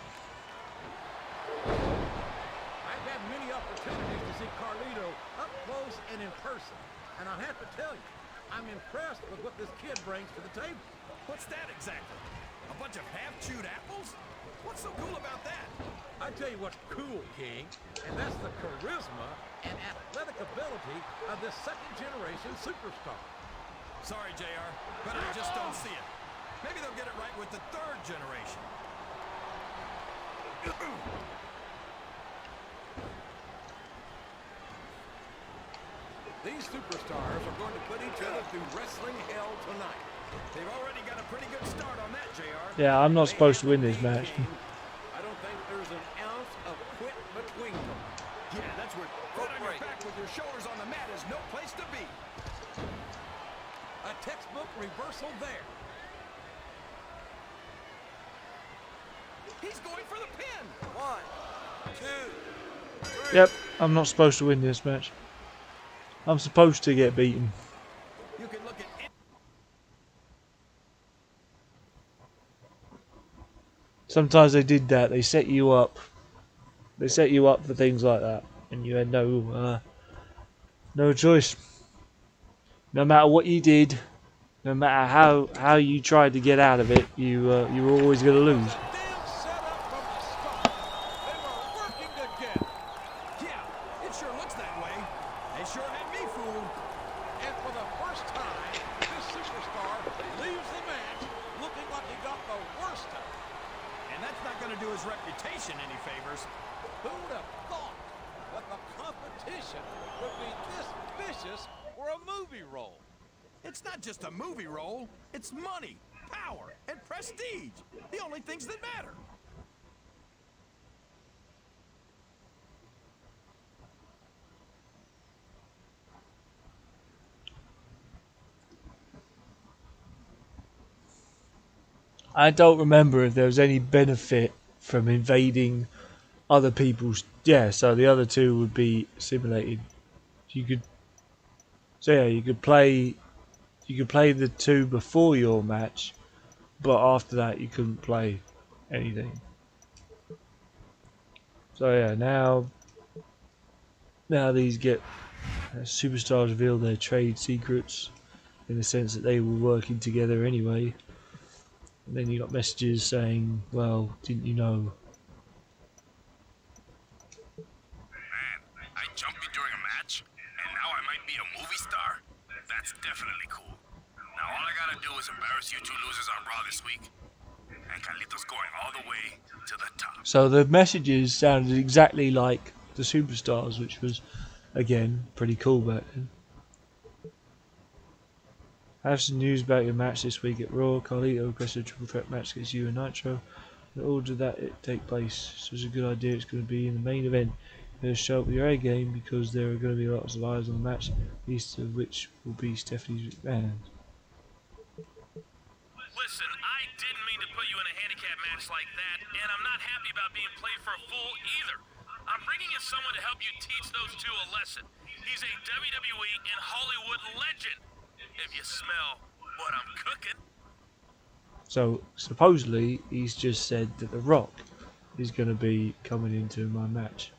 I've had many opportunities to see Carlito up close and in person, and I have to tell you, I'm impressed with what this kid brings to the table. What's that exactly? A bunch of half-chewed apples? What's so cool about that? I tell you what's cool, King, and that's the charisma and athletic ability of this second-generation superstar. Sorry, JR, but I just don't see it. Maybe they'll get it right with the third generation. These superstars are going to put each other through wrestling hell tonight. They've already got a pretty good start on that, JR. Yeah, I'm not supposed to win this match. I don't think there's an ounce of quit between them. Yeah, that's where flat on your back with your shoulders on the mat is no place to be. A textbook reversal there. He's going for the pin. 1, 2, 3. Yep, I'm not supposed to win this match. I'm supposed to get beaten. You can look at it. Sometimes they did that. They set you up. They set you up for things like that, and you had no choice. No matter what you did, no matter how you tried to get out of it, you were always going to lose. Damn set up from the start. They were working together. Yeah, it sure looks that way. They sure had me fooled. And for the first time, this superstar leaves the match looking like he got the worst of it. And that's not going to do his reputation any favors. Who would have thought that the competition would be this vicious for a movie role? It's not just a movie role. It's money, power, and prestige. The only things that matter. I don't remember if there was any benefit from invading other people's. Yeah, so the other two would be simulated. You could. So yeah, you could play the two before your match, but after that you couldn't play anything. So yeah, now these superstars reveal their trade secrets, in the sense that they were working together anyway. And then you got messages saying, well, didn't you know? Man, I jumped you during a match, and now I might be a movie star? That's definitely cool. Now all I gotta do is embarrass you two losers on Raw this week, and Carlito's going all the way to the top. So the messages sounded exactly like the superstars, which was, again, pretty cool back then. I have some news about your match this week at Raw. Carlito requested a triple threat match against you and Nitro. In order that it take place, so it's a good idea. It's going to be in the main event. You're going to show up with your A game because there are going to be lots of eyes on the match, least of which will be Stephanie's McMahon. Listen, I didn't mean to put you in a handicap match like that, and I'm not happy about being played for a fool either. I'm bringing in someone to help you teach those two a lesson. He's a WWE and Hollywood legend. If you smell what I'm cooking. So supposedly he's just said that The Rock is going to be coming into my match.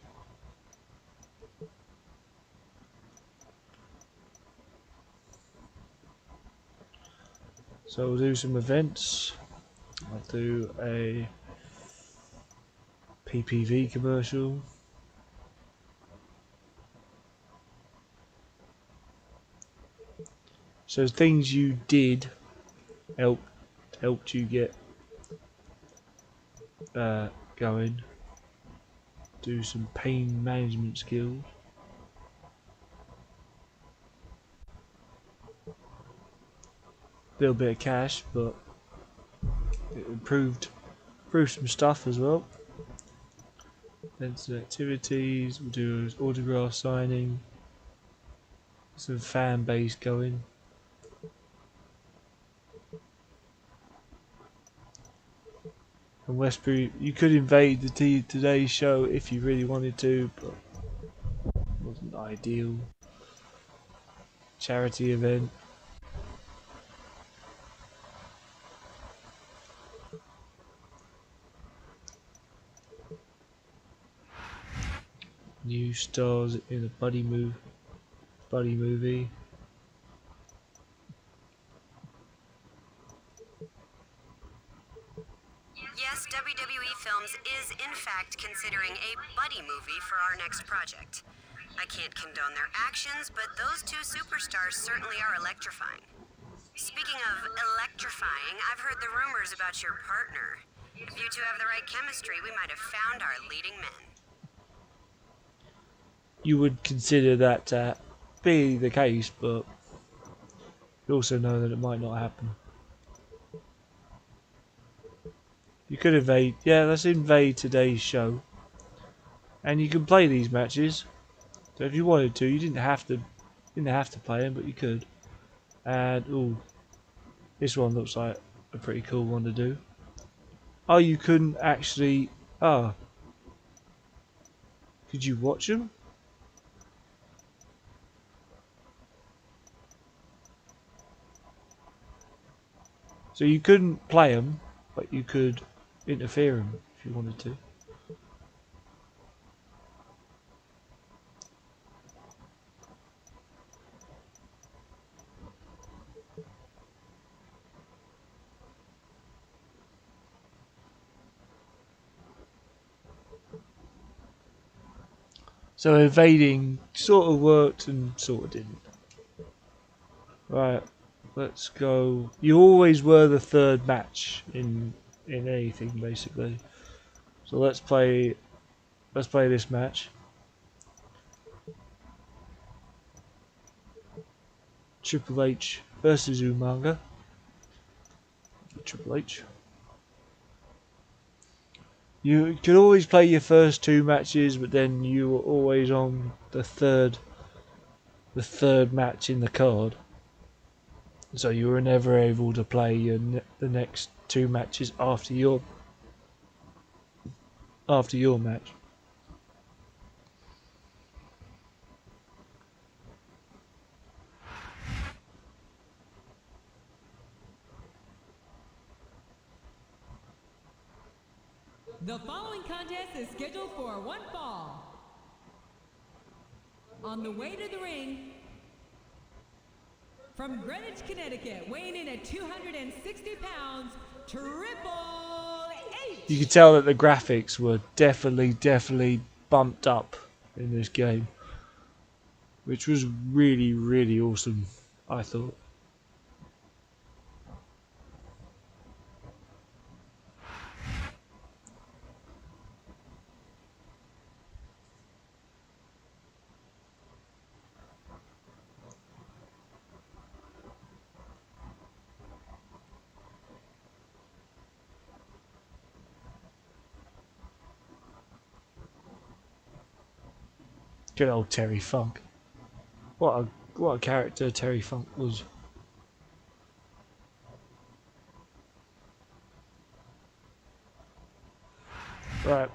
So we'll do some events. I'll do a PPV commercial. So things you did helped you get going. Do some pain management skills. Little bit of cash, but it improved some stuff as well. Events and activities. We'll do autograph signing. Some fan base going. And Westbury, you could invade the Today's Show if you really wanted to, but it wasn't ideal. Charity event. New stars in a buddy movie. Yes, WWE Films is in fact considering a buddy movie for our next project. I can't condone their actions, but those two superstars certainly are electrifying. Speaking of electrifying, I've heard the rumors about your partner. If you two have the right chemistry, we might have found our leading men. You would consider that to be the case, but you also know that it might not happen. You could invade. Yeah, let's invade Today's Show, and you can play these matches. So if you wanted to, you didn't have to play them, but you could. And ooh, this one looks like a pretty cool one to do. Oh, you couldn't actually. Oh, could you watch them? So you couldn't play them, but you could interfere them if you wanted to. So invading sort of worked and sort of didn't. Right, let's go. You always were the third match in anything basically. So let's play this match. Triple H versus Umaga. Triple H. You could always play your first two matches, but then you were always on the third match in the card. So you were never able to play the next two matches after your match. The following contest is scheduled for one fall. On the way to the ring, from Greenwich, Connecticut, weighing in at 260 pounds, Triple H. You could tell that the graphics were definitely bumped up in this game, which was really awesome, I thought. Good old Terry Funk. What a character Terry Funk was. Right.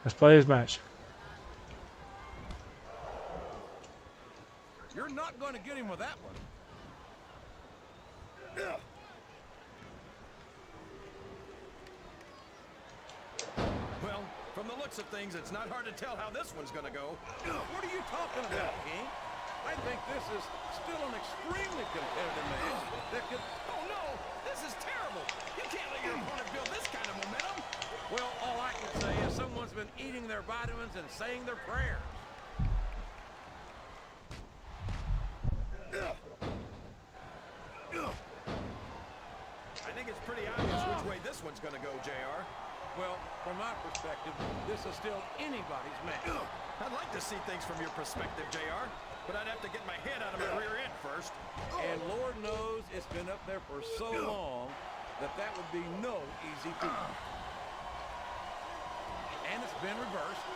Let's play his match. You're not going to get him with that one. Well, from the looks of things, it's not hard to tell how this one's gonna go. What are you talking about, King? I think this is still an extremely competitive match that could... Oh no, this is terrible. You can't let your opponent build this kind of momentum. Well, all I can say is someone's been eating their vitamins and saying their prayers. I think it's pretty obvious which way this one's gonna go, JR. Well, from my perspective, this is still anybody's match. I'd like to see things from your perspective, JR, but I'd have to get my head out of my rear end first. And Lord knows it's been up there for so long that that would be no easy feat. And it's been reversed.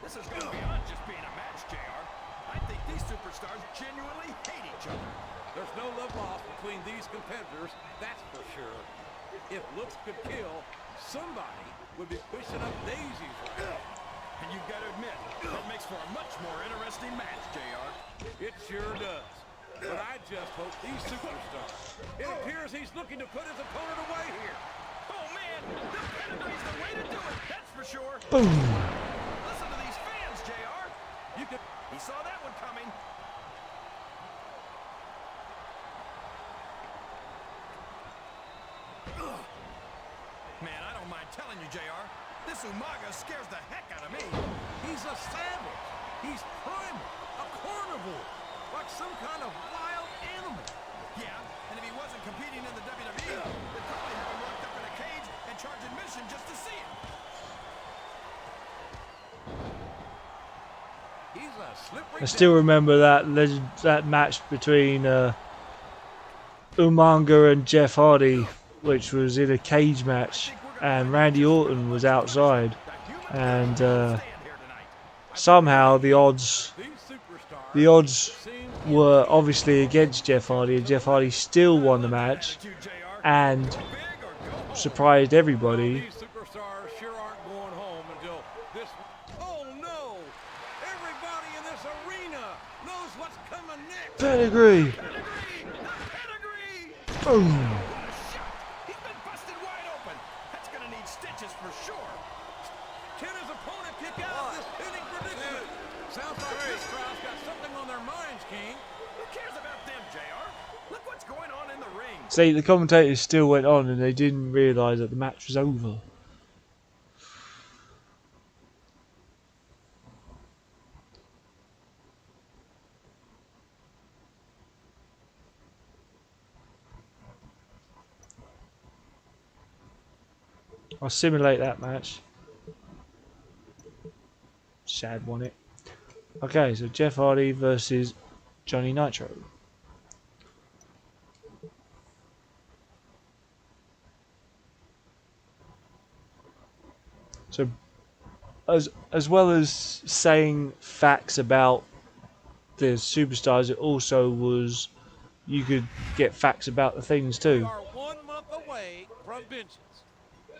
This is going beyond just being a match, JR. I think these superstars genuinely hate each other. There's no love lost between these competitors, that's for sure. If looks could kill, somebody would be pushing up daisies right now. And you've got to admit, that makes for a much more interesting match, JR. It sure does. But I just hope these superstars... It appears he's looking to put his opponent away here. Oh, man! The pedigree's the way to do it, that's for sure. Boom! Listen to these fans, JR. You could... He saw that one coming. Man, I don't mind telling you, JR. This Umaga scares the heck out of me. He's a savage. He's primal. A carnivore. Like some kind of wild animal. Yeah, and if he wasn't competing in the WWE, they'd probably have him locked up in a cage and charge admission just to see him. He's a slippery... I still remember that match between Umaga and Jeff Hardy, which was in a cage match, and Randy Orton was outside, and somehow the odds were obviously against Jeff Hardy, and Jeff Hardy still won the match and surprised everybody. These superstars sure aren't going home until this... Oh no! Everybody in this arena knows what's coming next. Pedigree! Boom! He's been busted wide open. That's gonna need stitches for sure. Can his opponent kick out of this pinning predicament? Sounds like this crowd's got something on their minds, King. Who cares about them, JR? Look what's going on in the ring. See, the commentators still went on and they didn't realise that the match was over. I'll simulate that match. Shad won it. Okay, so Jeff Hardy versus Johnny Nitro. So, as well as saying facts about the superstars, it also was, you could get facts about the things We too. are 1 month away from vengeance.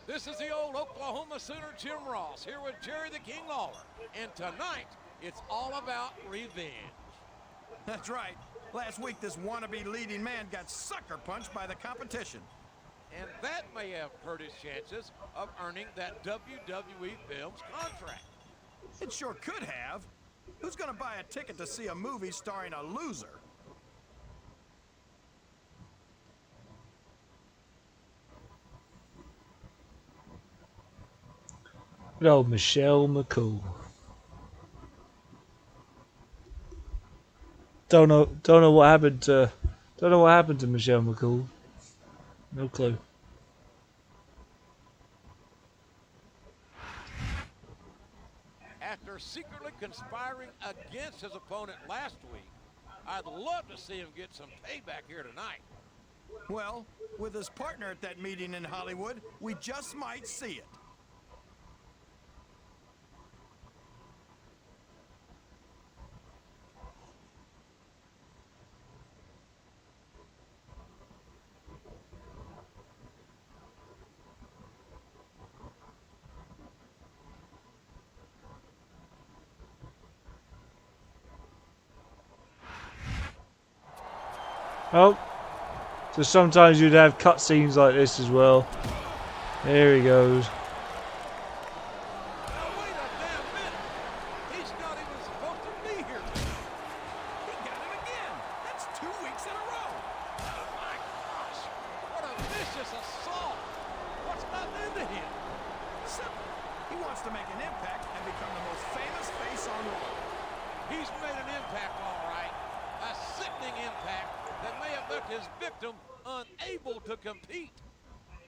This is the old Oklahoma Sooner Jim Ross here with Jerry the King Lawler. And tonight, it's all about revenge. That's right. Last week, this wannabe leading man got sucker punched by the competition. And that may have hurt his chances of earning that WWE Films contract. It sure could have. Who's gonna buy a ticket to see a movie starring a loser? Good old Michelle McCool. Don't know what happened to Michelle McCool. No clue. After after secretly conspiring against his opponent last week, I'd love to see him get some payback here tonight. Well, with his partner at that meeting in Hollywood, we just might see it. Oh, so sometimes you'd have cutscenes like this as well. There he goes. Now wait a damn minute. He's not even supposed to be here tonight. He got him again. That's 2 weeks in a row. Oh my gosh. What a vicious assault. What's gotten into him? Simple. He wants to make an impact and become the most famous face on Raw. He's made an impact, all right. A sickening impact that may have left his victim unable to compete.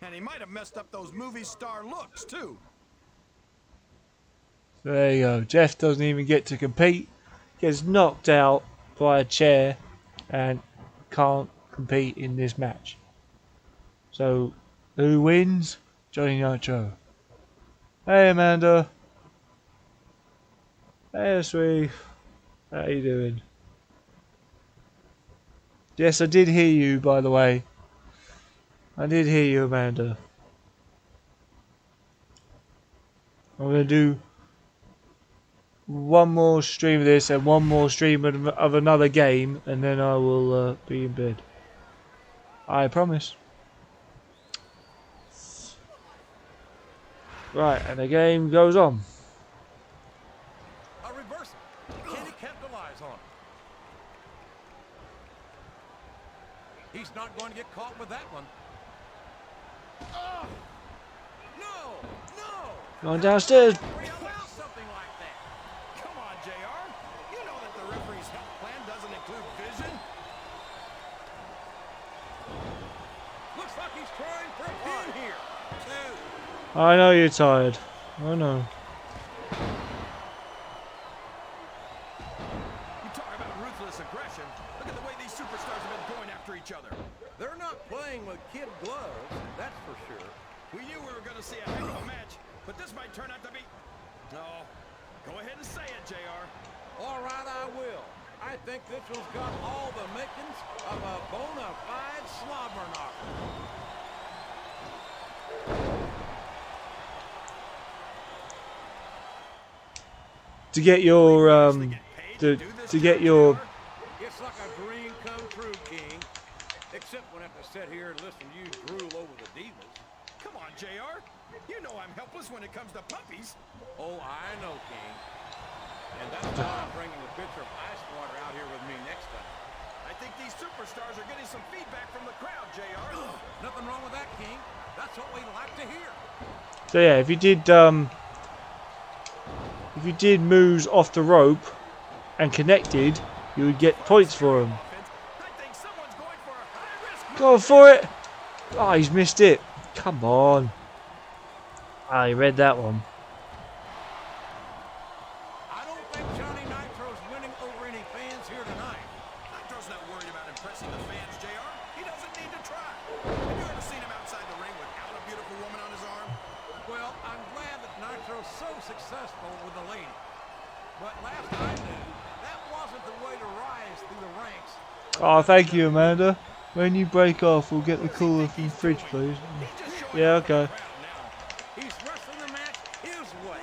And he might have messed up those movie star looks, too. So there you go. Jeff doesn't even get to compete. Gets knocked out by a chair and can't compete in this match. So who wins? Johnny Nitro. Hey Amanda. Hey sweetie. How you doing? Yes, I did hear you, by the way. I did hear you, Amanda. I'm going to do one more stream of this and one more stream of another game, and then I will be in bed. I promise. Right, and the game goes on. A reversal. Can he capitalize on it? He's not going to get caught with that one. Oh! No! No! Going downstairs. We allow something like that. Come on, JR. You know that the referee's health plan doesn't include vision. Looks like he's trying for a pin here. Two. I know you're tired. I know. You talk about ruthless aggression. Look at the way these superstars have been going after each other. They're not playing with kid gloves, that's for sure. We knew we were going to see a heck of a match, but this might turn out to be... No. Go ahead and say it, JR. All right, I will. I think this one's got all the makings of a bona fide slobber knocker. To get your to get your It's like a dream come true, King. Except when I have to sit here and listen to you drool over the divas. Come on, JR. You know I'm helpless when it comes to puppies. Oh, I know, King. And that's why I'm bringing a pitcher of ice water out here with me next time. I think these superstars are getting some feedback from the crowd, JR. Nothing wrong with that, King. That's what we like to hear. so yeah, if you did moves off the rope and connected, you would get points for them. I think someone's going for a high-risk... Go for it! Oh, he's missed it. Come on. Ah, he read that one. I don't think Johnny Nitro's winning over any fans here tonight. Nitro's not worried about impressing the fans, JR. He doesn't need to try. Have you ever seen him outside the ring without a beautiful woman on his arm? Well, I'm glad that Nitro's so successful with the lady. But last I knew, that wasn't the way to rise through the ranks. Oh, thank you, Amanda. When you break off, we'll get the cooler from the fridge, please. Yeah, okay. He's wrestling the match his way.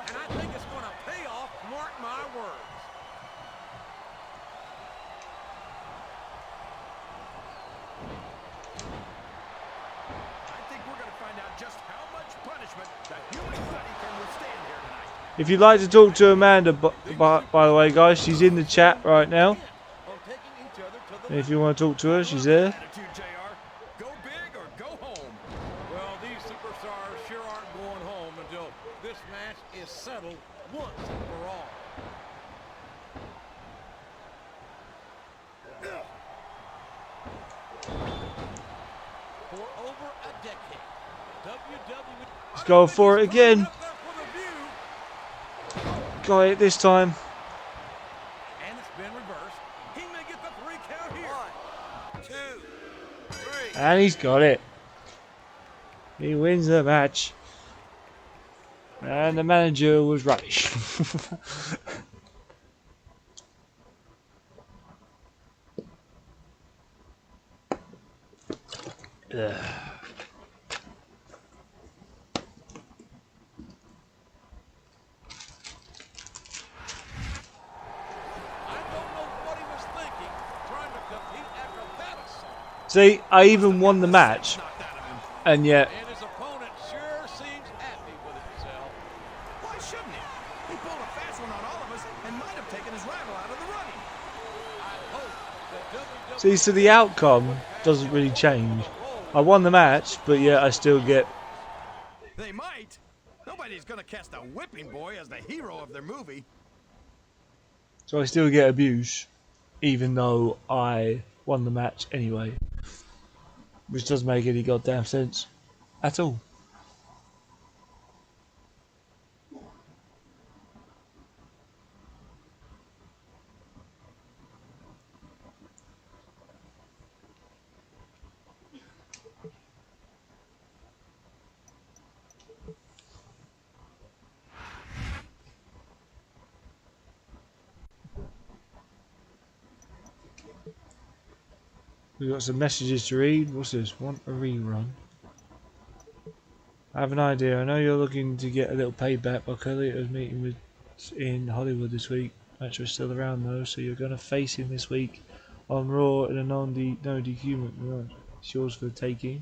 And I think it's going to pay off, mark my words. I think we're going to find out just how much punishment that human body can withstand here tonight. If you'd like to talk to Amanda, by the way, guys, she's in the chat right now. If you want to talk to her, she's there. Attitude, JR. Go big or go home. Well, these superstars sure aren't going home until this match is settled once and for all. For over a decade, WWE... Let's go for it again. got it this time. And it's been reversed. He may get the 3 count here. 1, 2, 3. And he's got it. He wins the match. And the manager was rubbish. Ugh. See, I even won the match, and yet. And his opponent sure seems happy with himself. Why shouldn't he? He pulled a fast one on all of us and might have taken his rival out of the running. I hope that WWE See, so the outcome doesn't really change. I won the match, but yet I still get. They might. Nobody's going to cast a whipping boy as the hero of their movie. So I still get abuse, even though I won the match anyway. Which doesn't make any goddamn sense at all. We've got some messages to read. What's this? Want a rerun? I have an idea. I know you're looking to get a little payback by Carlito's meeting with in Hollywood this week. Match was still around though, so you're going to face him this week on Raw in a no DQ match. It's yours for the taking.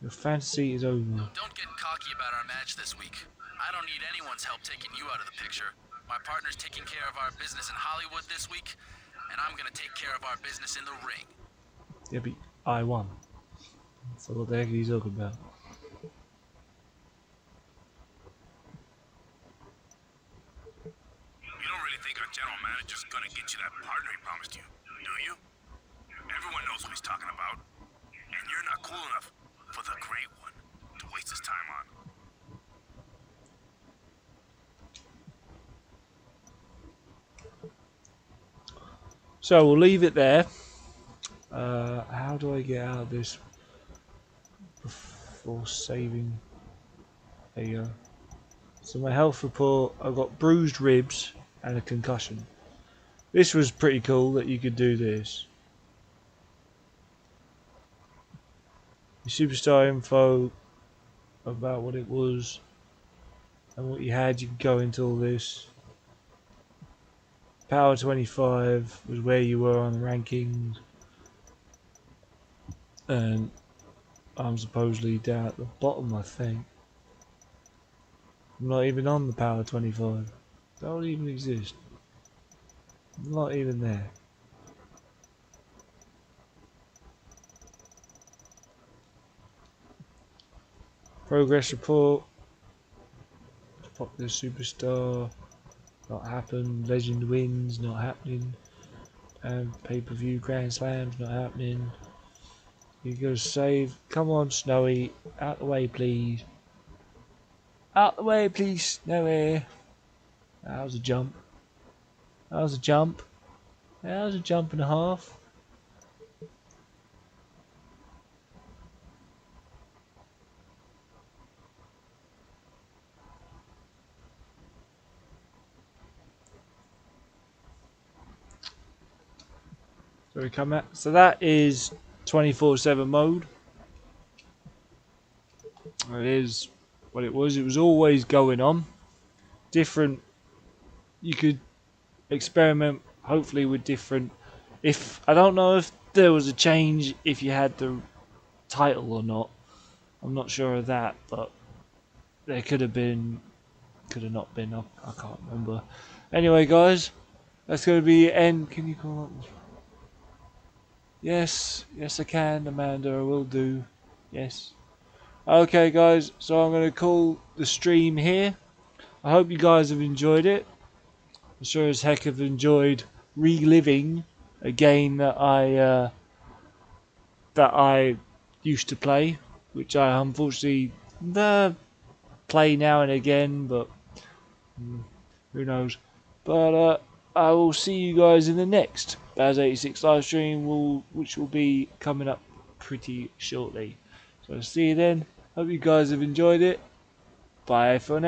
Your fantasy is over. Don't get cocky about our match this week. I don't need anyone's help taking you out of the picture. My partner's taking care of our business in Hollywood this week, and I'm gonna take care of our business in the ring. Yeah, but I won. So what the heck are you talking about? You don't really think our general manager's gonna get you that partner he promised you, do you? Everyone knows what he's talking about. And you're not cool enough for the great one to waste his time on. So we'll leave it there. How do I get out of this before saving? There you go. So my health report, I've got bruised ribs and a concussion. This was pretty cool that you could do this. Your superstar info about what it was and what you had, you could go into all this. Power 25 was where you were on the rankings, and I'm supposedly down at the bottom, I think. I'm not even on the Power 25. Don't even exist. I'm not even there. Progress report. Popular superstar. Not happened. Legend wins. Not happening. Pay-per-view Grand Slams. Not happening. You go save. Come on, Snowy. Out the way, please. Out the way, please, Snowy. That was a jump. That was a jump. That was a jump and a half. So we come at. So that is 24/7 mode. It is what it was. It was always going on. Different. You could experiment, hopefully, with different. If I don't know if there was a change if you had the title or not. I'm not sure of that, but there could have been, could have not been. I can't remember. Anyway, guys, that's going to be the end. Can you call up? Yes, yes I can, Amanda. I will do. Yes. Okay, guys. So I'm going to call the stream here. I hope you guys have enjoyed it. I sure as heck have enjoyed reliving a game that I used to play, which I unfortunately play now and again, but Who knows? But I will see you guys in the next Baz 86 live stream, which will be coming up pretty shortly. So see you then. Hope you guys have enjoyed it. Bye for now.